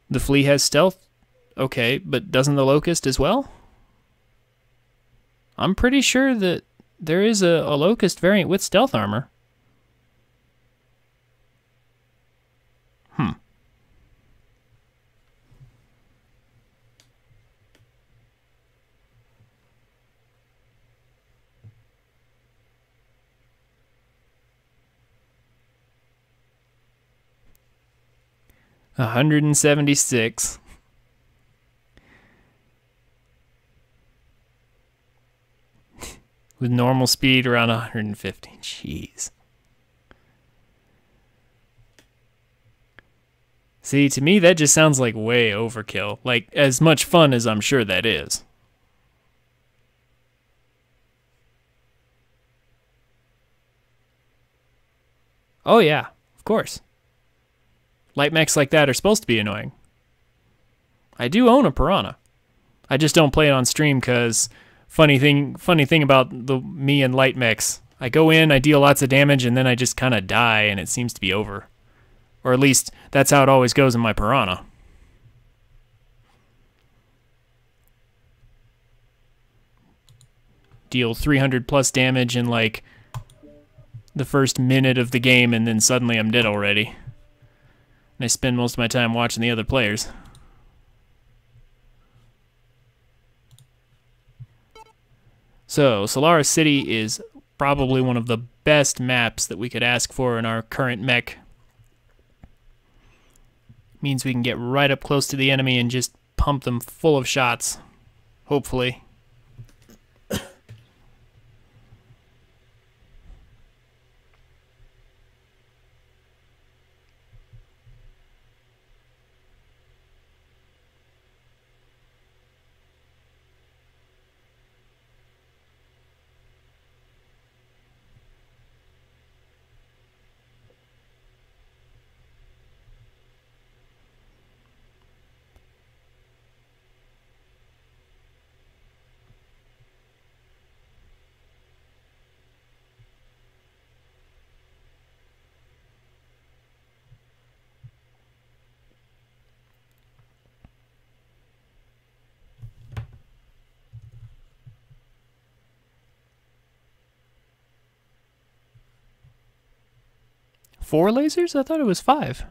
The flea has stealth? Okay, but doesn't the Locust as well? I'm pretty sure that there is a Locust variant with stealth armor. Hmm. $176. With normal speed around 150. Jeez. See, to me, that just sounds like way overkill. Like, as much fun as I'm sure that is. Oh, yeah, of course. Light mechs like that are supposed to be annoying. I do own a Piranha. I just don't play it on stream because funny thing about me and light mechs, I go in, I deal lots of damage, and then I just kind of die, and it seems to be over. Or at least, that's how it always goes in my Piranha. Deal 300 plus damage in like the first minute of the game, and then suddenly I'm dead already. And I spend most of my time watching the other players. So, Solaris City is probably one of the best maps that we could ask for in our current mech. Means we can get right up close to the enemy and just pump them full of shots. Hopefully. 4 lasers? I thought it was 5.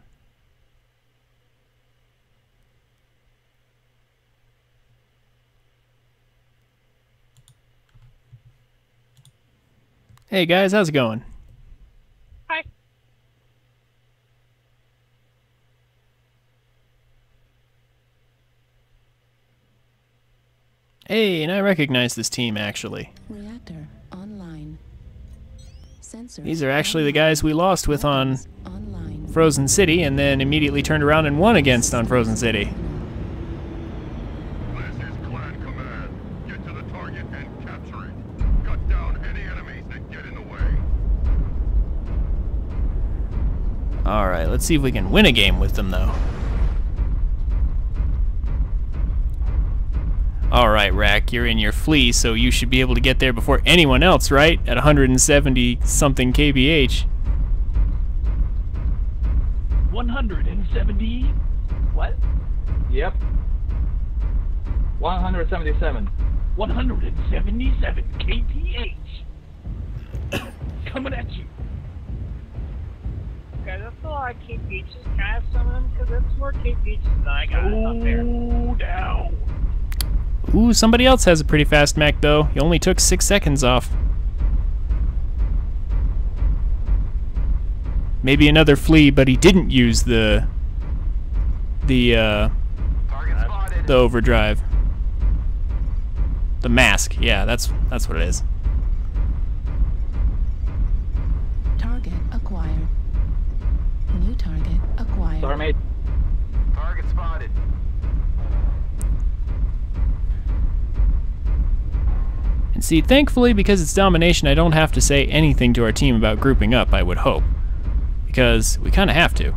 Hey guys, how's it going? Hi. Hey, and I recognize this team actually. Reactor online. Sensors These are actually the guys we lost with on online. Frozen City and then immediately turned around and won against on Frozen City. This is Clan Command. Get to the target and capture it. Cut down any enemies that get in the way. Alright, let's see if we can win a game with them though. Alright, Rack, you're in your flea, so you should be able to get there before anyone else, right? At 170 something kbh. 170. What? Yep. 177. 177 kph. Coming at you. Okay, that's a lot of kphs. Can I have some of them? Because that's more kphs than I got up there. Oh, down. Ooh, somebody else has a pretty fast mech though. You only took 6 seconds off. Maybe another flea, but he didn't use the overdrive. The mask, yeah, that's what it is. Target acquired. New target acquired. Sorry, mate. Target spotted. And see, thankfully, because it's domination, I don't have to say anything to our team about grouping up, I would hope. Because we kind of have to.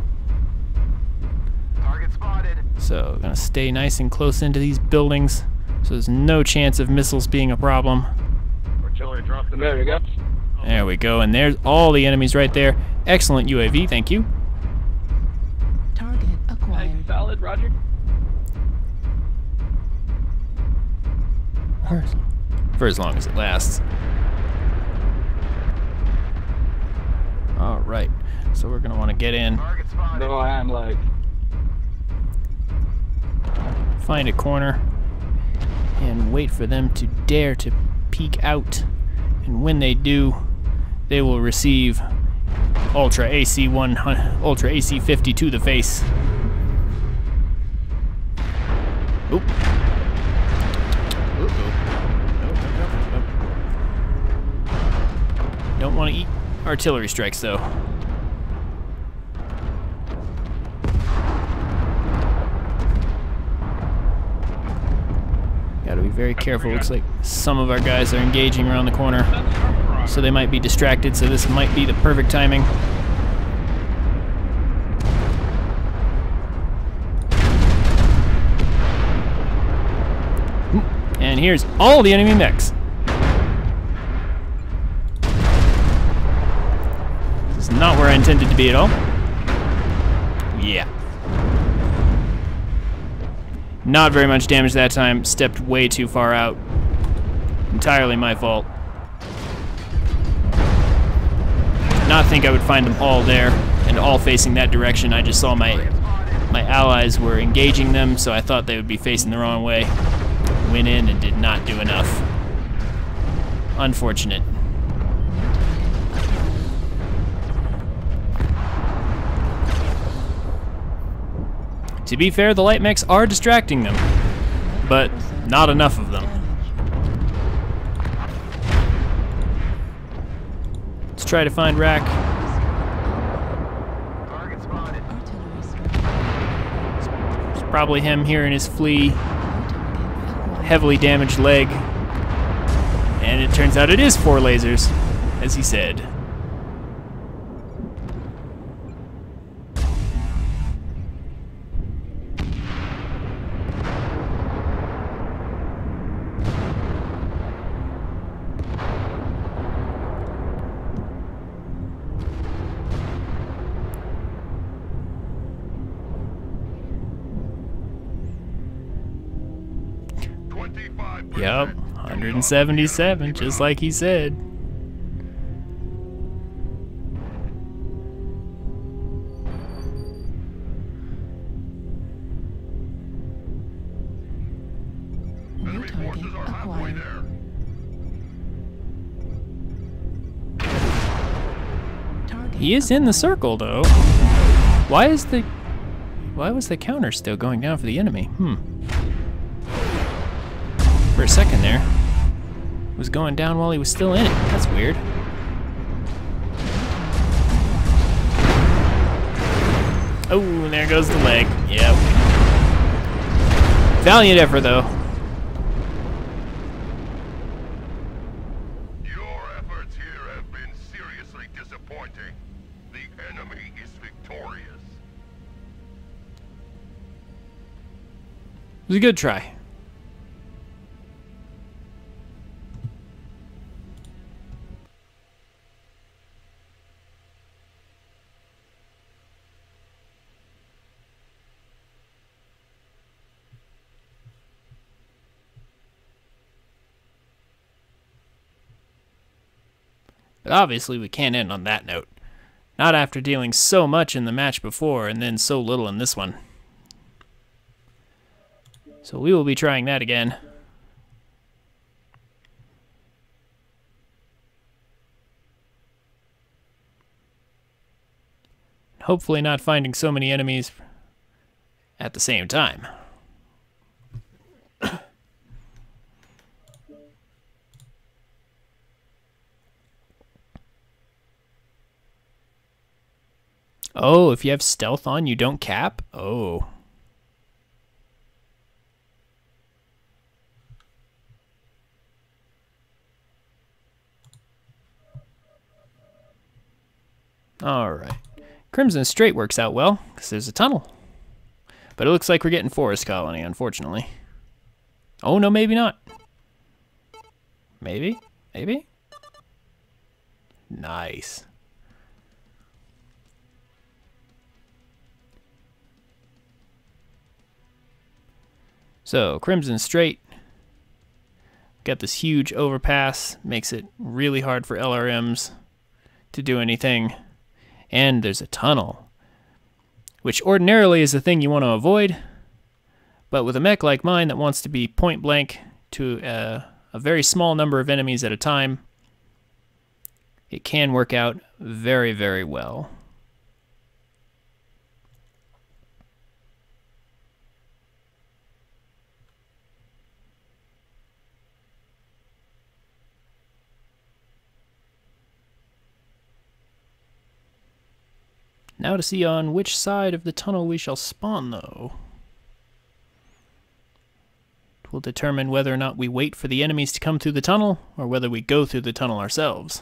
Target spotted. So, we're gonna stay nice and close into these buildings, so there's no chance of missiles being a problem. Artillery dropped in There we go. There we go, and there's all the enemies right there. Excellent UAV, thank you. Target acquired. Solid, Roger. For as long as it lasts. Alright, so we're gonna want to get in, Target spotted. No, I am like. find a corner, and wait for them to dare to peek out. And when they do, they will receive Ultra AC-100, Ultra AC-50 to the face. Oop. Don't want to eat artillery strikes though. Gotta be very careful. Looks like some of our guys are engaging around the corner, so they might be distracted, so this might be the perfect timing. And here's all the enemy mechs. This is not where I intended to be at all. Yeah. Not very much damage that time. Stepped way too far out. Entirely my fault. Did not think I would find them all there and all facing that direction. I just saw my allies were engaging them, so I thought they would be facing the wrong way. Went in and did not do enough. Unfortunate. To be fair, the light mechs are distracting them, but not enough of them. Let's try to find Rack. Target spotted. It's probably him here in his flea. Heavily damaged leg. And it turns out it is 4 lasers, as he said. Yup, 177, just like he said. He is in the circle, though. Why was the counter still going down for the enemy? For a second there. It was going down while he was still in it. That's weird. Oh, there goes the leg. Yep. Valiant effort, though. Your efforts here have been seriously disappointing. The enemy is victorious. It was a good try. But obviously we can't end on that note. Not after dealing so much in the match before and then so little in this one. So we will be trying that again. Hopefully not finding so many enemies at the same time. Oh, if you have stealth on, you don't cap? Oh. Alright. Crimson Strait works out well, because there's a tunnel. But it looks like we're getting Forest Colony, unfortunately. Oh, no, maybe not. Maybe? Maybe? Nice. So, Crimson Strait. Got this huge overpass. Makes it really hard for LRMs to do anything. And there's a tunnel, which ordinarily is the thing you want to avoid. But with a mech like mine that wants to be point blank to a very small number of enemies at a time, it can work out very, very well. Now to see on which side of the tunnel we shall spawn, though. It will determine whether or not we wait for the enemies to come through the tunnel, or whether we go through the tunnel ourselves.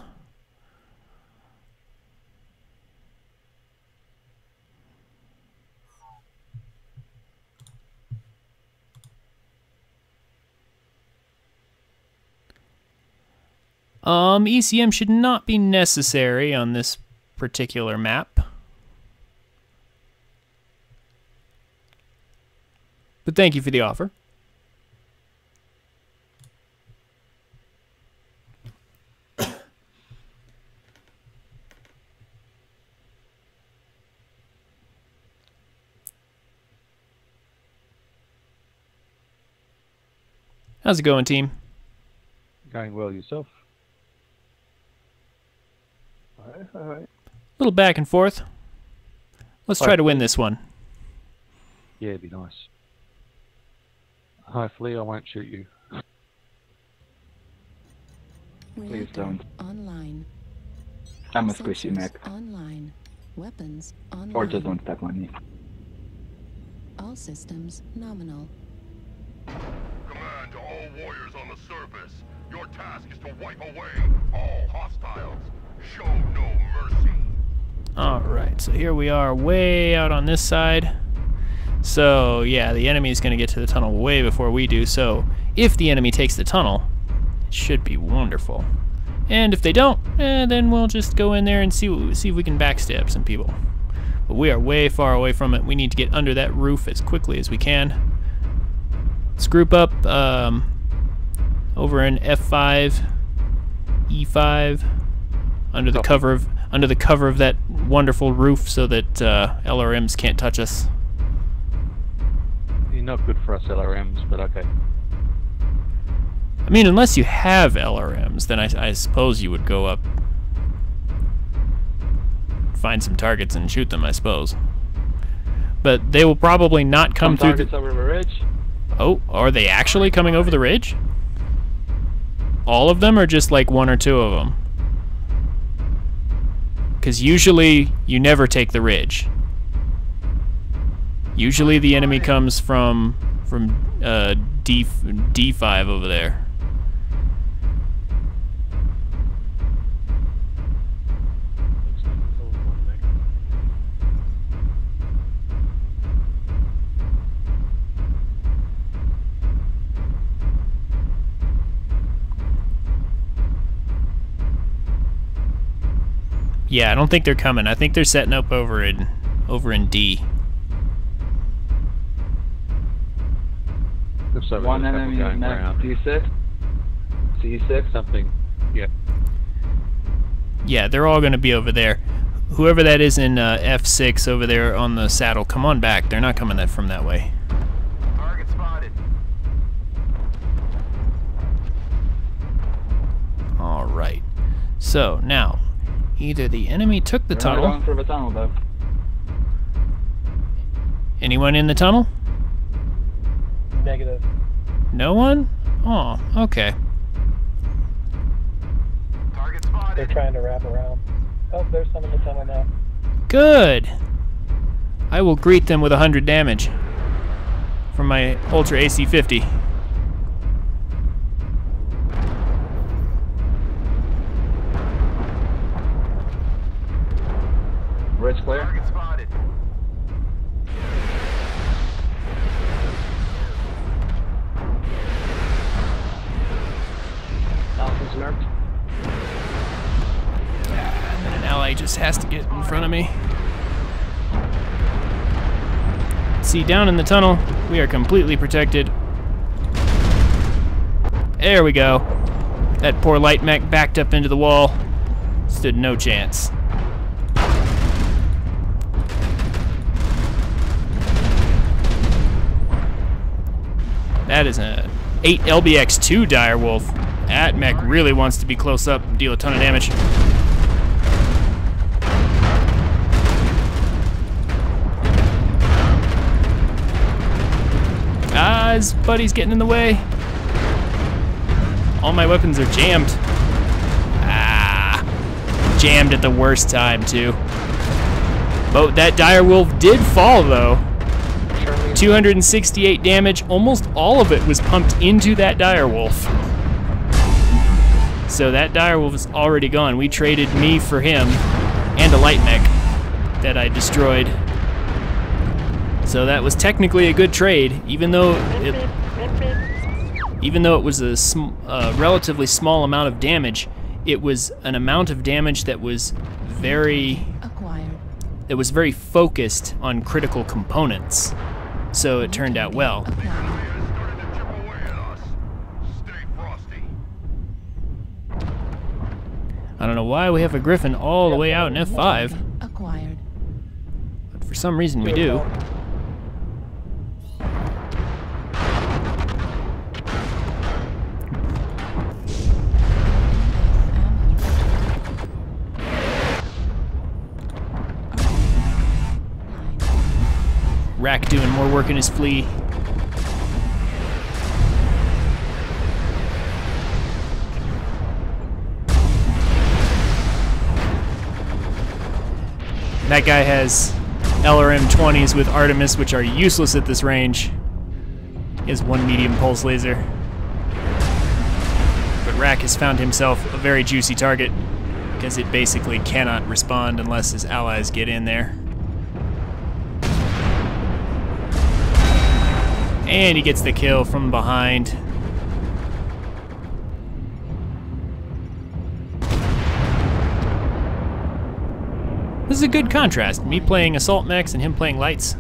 ECM should not be necessary on this particular map. But thank you for the offer. How's it going, team? Going well yourself. All right. A little back and forth. Let's try to win this one. Yeah, it'd be nice. Hopefully I won't shoot you. Please don't. Online. I'm a squishy mech. Online. Weapons online. Or just don't step on me. All systems nominal. Command to all warriors on the surface. Your task is to wipe away all hostiles. Show no mercy. Alright, so here we are way out on this side. So, yeah, the enemy is going to get to the tunnel way before we do. So, if the enemy takes the tunnel, it should be wonderful. And if they don't, then we'll just go in there and see if we can backstab some people. But we are way far away from it. We need to get under that roof as quickly as we can. Let's group up over in F5, E5, under the cover of that wonderful roof, so that LRMs can't touch us. You're not good for us LRMs, but okay. I mean, unless you have LRMs, then I suppose you would go up find some targets and shoot them, I suppose. But they will probably not come through targets over the ridge. Oh, are they actually coming over the ridge? All of them, or just like one or two of them? Because usually you never take the ridge. Usually the enemy comes from D5 over there. Yeah, I don't think they're coming. I think they're setting up over in D. One enemy in map D6. C6 something. Yeah. Yeah, they're all going to be over there. Whoever that is in F6 over there on the saddle, come on back. They're not coming from that way. Target spotted. All right. So now, either the enemy took the tunnel. Going for the tunnel though. Anyone in the tunnel? Negative. No one? Oh, okay. Target spotted. They're trying to wrap around. Oh, there's some in the tunnel now. Good. I will greet them with 100 damage from my Ultra AC-50. Ridge clear. Target spotted. Alpha's marked. And then an ally just has to get in front of me. See, down in the tunnel, we are completely protected. There we go. That poor light mech backed up into the wall. Stood no chance. That is an 8 LBX2 direwolf. That mech really wants to be close up and deal a ton of damage. Ah, his buddy's getting in the way. All my weapons are jammed. Ah, jammed at the worst time too. But that direwolf did fall though. 268 damage, almost all of it was pumped into that direwolf. So that direwolf is already gone. We traded me for him and a light mech that I destroyed. So that was technically a good trade, even though it was a relatively small amount of damage. It was an amount of damage that was very focused on critical components. So it turned out well. I don't know why we have a Griffin all the way out in F5. Acquired. But for some reason we do. Rack doing more work in his flea. That guy has LRM-20s with Artemis, which are useless at this range. He has one medium pulse laser. But Rack has found himself a very juicy target, because it basically cannot respond unless his allies get in there. And he gets the kill from behind. This is a good contrast, me playing assault mechs and him playing lights.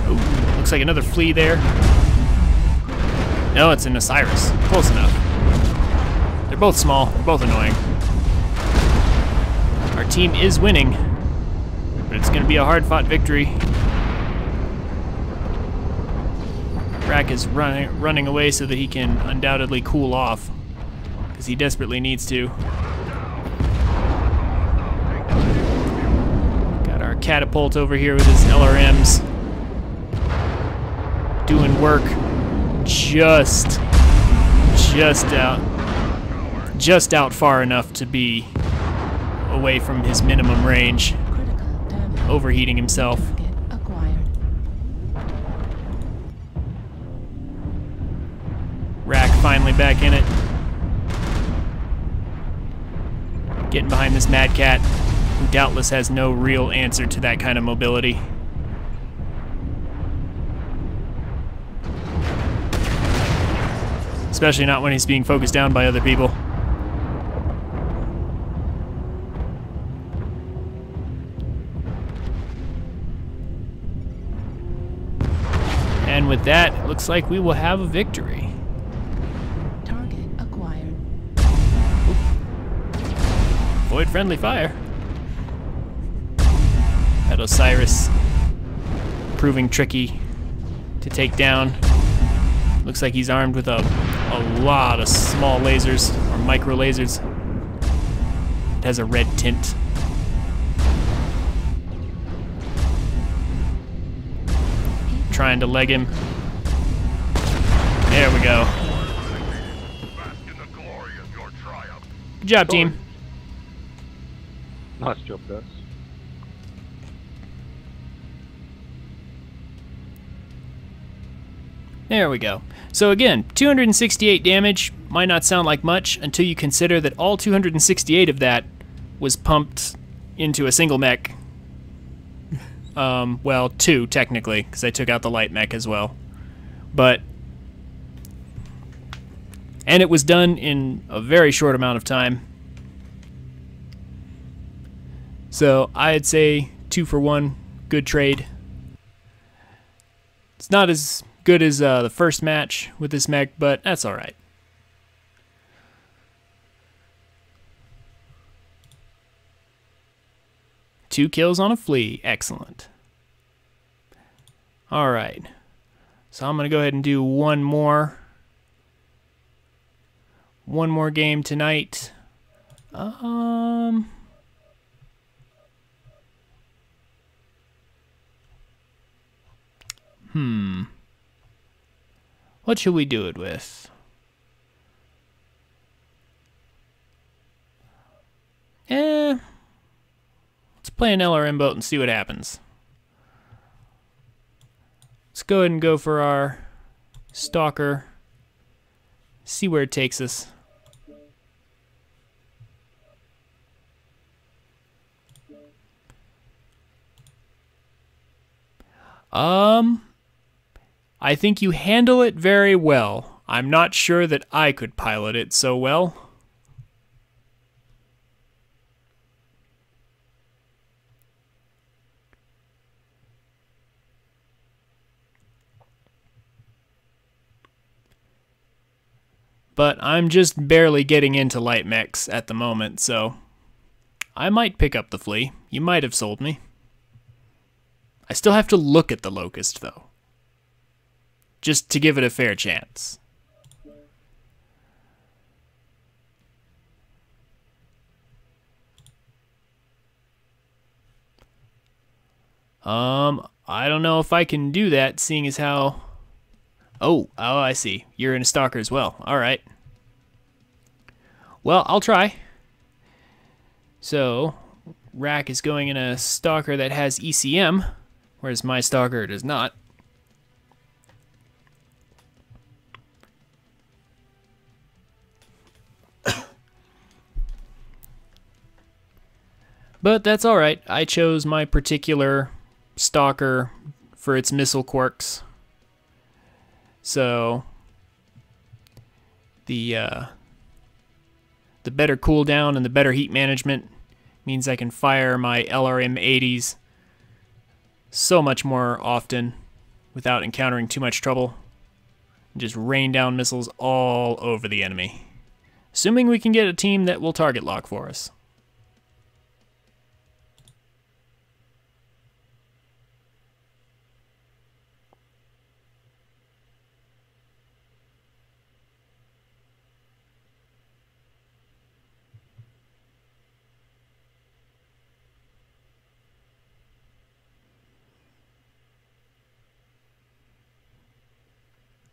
Oh, looks like another flea there. No, it's an Osiris. Close enough. They're both small, they're both annoying. Our team is winning, but it's gonna be a hard-fought victory. Rack is running away so that he can undoubtedly cool off, because he desperately needs to. Got our catapult over here with his LRMs doing work just out far enough to be away from his minimum range, overheating himself. Rack finally back in it. Getting behind this Mad Cat, who doubtless has no real answer to that kind of mobility. Especially not when he's being focused down by other people. And with that, it looks like we will have a victory. Target acquired. Avoid friendly fire. That Osiris proving tricky to take down. Looks like he's armed with a lot of small lasers, or micro lasers. It has a red tint. Trying to leg him. There we go. Good job, team. Nice job, guys. There we go. So again, 268 damage might not sound like much until you consider that all 268 of that was pumped into a single mech. Well, two technically, because I took out the light mech as well. But, and it was done in a very short amount of time. So I'd say 2 for 1, good trade. It's not as good as the first match with this mech, but that's alright. Two kills on a flea. Excellent. Alright. So I'm going to go ahead and do one more game tonight. What should we do it with? Let's play an LRM boat and see what happens. Let's go ahead and go for our Stalker. See where it takes us. I think you handle it very well. I'm not sure that I could pilot it so well. But I'm just barely getting into light mechs at the moment, so I might pick up the flea. You might have sold me. I still have to look at the Locust, though, just to give it a fair chance. I don't know if I can do that, seeing as how... Oh, I see. You're in a Stalker as well. All right. Well, I'll try. So, Rack is going in a Stalker that has ECM, whereas my Stalker does not. But that's all right. I chose my particular Stalker for its missile quirks. So the better cooldown and the better heat management means I can fire my LRM 80s so much more often without encountering too much trouble. And just rain down missiles all over the enemy. Assuming we can get a team that will target lock for us.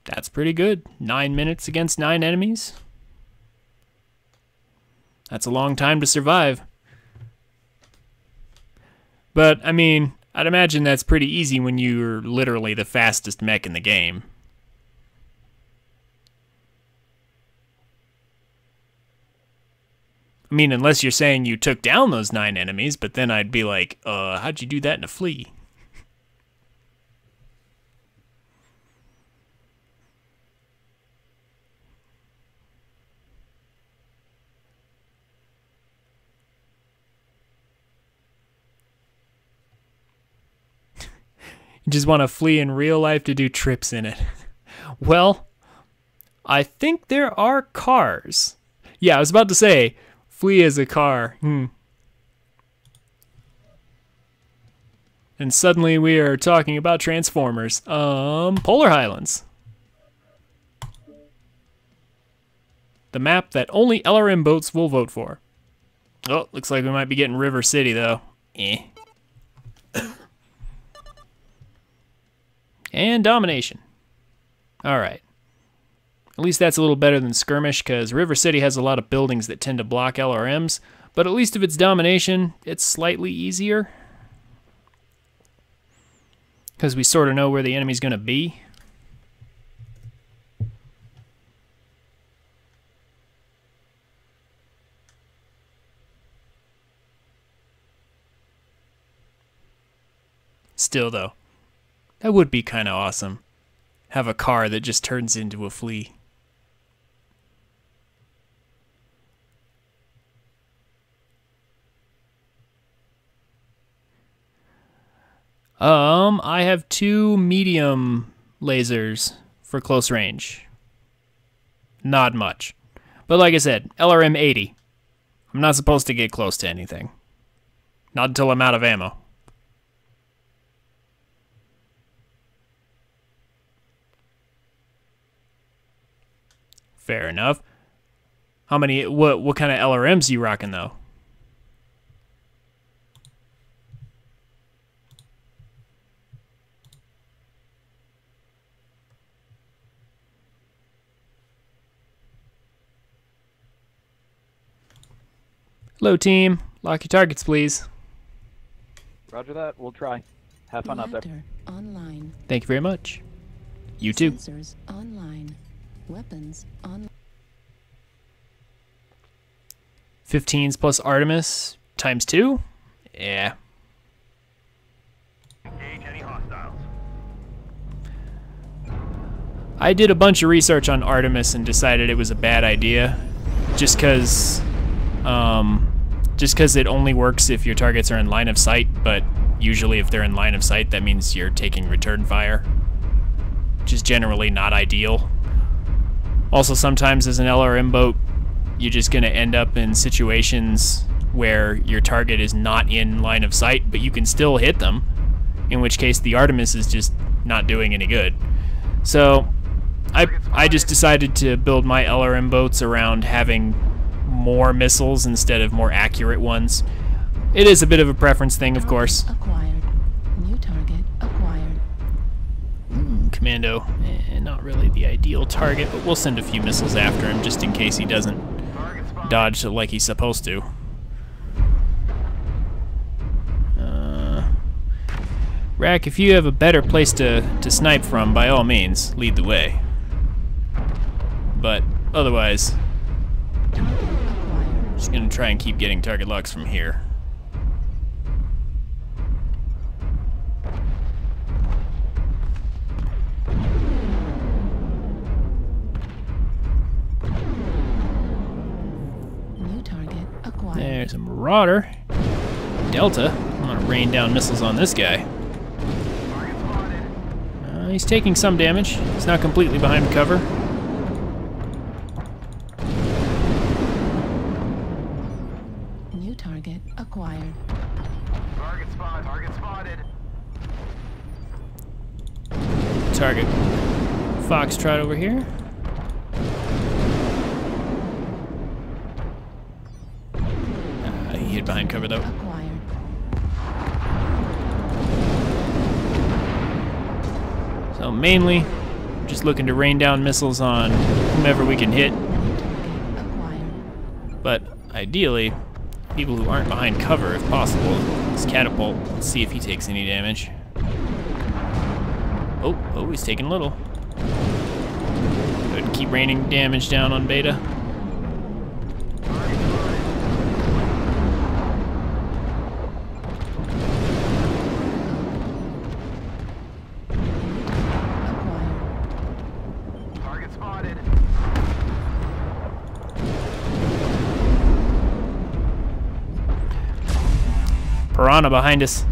That's pretty good. 9 minutes against 9 enemies. That's a long time to survive. But, I mean, I'd imagine that's pretty easy when you're literally the fastest mech in the game. I mean, unless you're saying you took down those 9 enemies, but then I'd be like, how'd you do that in a flea? You just want to flee in real life to do trips in it. Well, I think there are cars. Yeah, I was about to say, flee as a car. And suddenly we are talking about Transformers. Polar Highlands. The map that only LRM boats will vote for. Oh, looks like we might be getting River City, though. And Domination. Alright. At least that's a little better than Skirmish, because River City has a lot of buildings that tend to block LRMs, but at least if it's Domination, it's slightly easier. Because we sort of know where the enemy's going to be. Still, though, that would be kind of awesome. Have a car that just turns into a flea. I have 2 medium lasers for close range. Not much. But like I said, LRM 80. I'm not supposed to get close to anything. Not until I'm out of ammo. Fair enough. How many, what kind of LRMs you rocking though? Hello team, lock your targets please. Roger that, we'll try. Have fun out there. Online. Thank you very much. You too. Sensors online. Weapons on. 15s plus Artemis times 2? Yeah. Engage any hostiles. I did a bunch of research on Artemis and decided it was a bad idea. Just because it only works if your targets are in line of sight, but usually if they're in line of sight, that means you're taking return fire, which is generally not ideal. Also, sometimes as an LRM boat, you're just going to end up in situations where your target is not in line of sight, but you can still hit them, in which case the Artemis is just not doing any good. So I just decided to build my LRM boats around having more missiles instead of more accurate ones. It is a bit of a preference thing, of course. Acquired. New target acquired. Commando, not really the ideal target, but we'll send a few missiles after him just in case he doesn't dodge like he's supposed to. Rack, if you have a better place to snipe from, by all means, lead the way. But otherwise, just gonna try and keep getting target locks from here. New target acquired. There's a Marauder. Delta. I'm gonna rain down missiles on this guy. He's taking some damage. He's not completely behind cover. New target acquired. Target spotted. Target spotted. Target Foxtrot over here. He hid behind cover though. Acquired. So mainly, Just looking to rain down missiles on whomever we can hit. But ideally, people who aren't behind cover, if possible. This catapult. Let's see if he takes any damage. Oh, he's taking a little. Go ahead and keep raining damage down on Beta. Target spotted. Piranha behind us.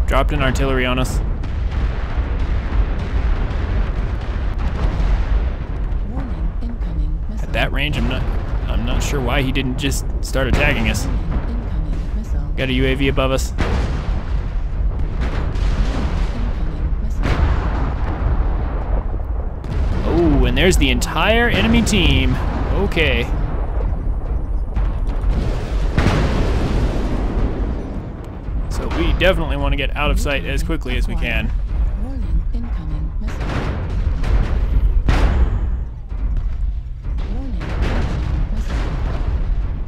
Dropped an artillery on us. At that range, I'm not sure why he didn't just start attacking us. Got a UAV above us. Oh, and there's the entire enemy team. Okay. So we definitely want to get out of sight as quickly as we can. Warning, incoming missile. Warning, incoming missile.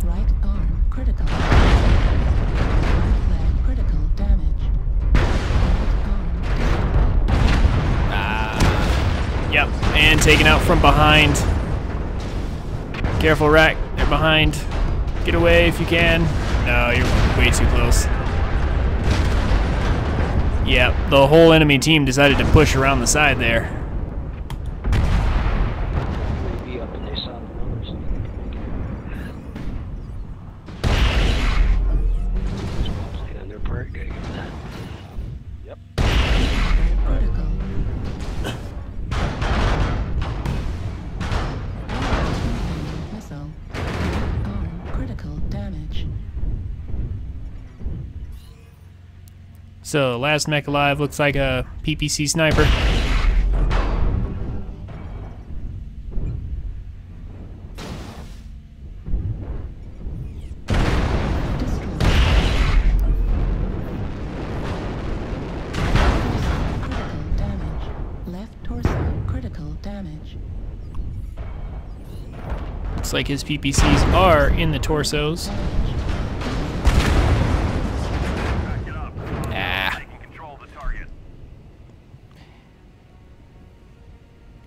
Right arm critical. Right leg critical damage. Right arm. Yep, and taken out from behind. Careful, Rack. They're behind. Get away if you can. No, you're way too close. Yep, the whole enemy team decided to push around the side there. Maybe up and they saw the numbers. Playing on their part, gotta give them that. Yep. Critical. Missile. Arm critical damage. So, last mech alive looks like a PPC sniper. Critical damage. Left torso critical damage. Looks like his PPCs are in the torsos.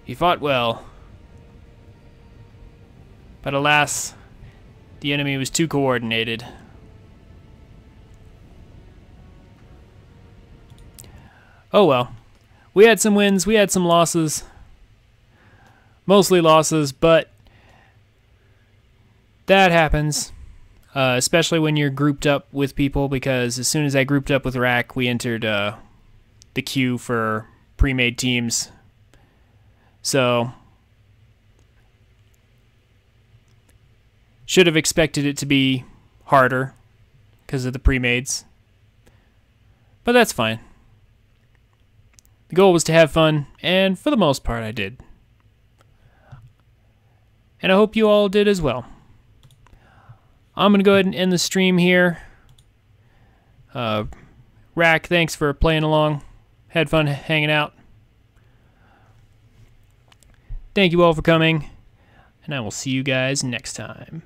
He fought well, but alas, the enemy was too coordinated. Oh well. We had some wins, we had some losses. Mostly losses, but that happens. Especially when you're grouped up with people, because as soon as I grouped up with Rack, we entered the queue for pre-made teams. So, should have expected it to be harder because of the pre-mades. But that's fine. The goal was to have fun, and for the most part I did. And I hope you all did as well. I'm going to go ahead and end the stream here. Rack, thanks for playing along. Had fun hanging out. Thank you all for coming, and I will see you guys next time.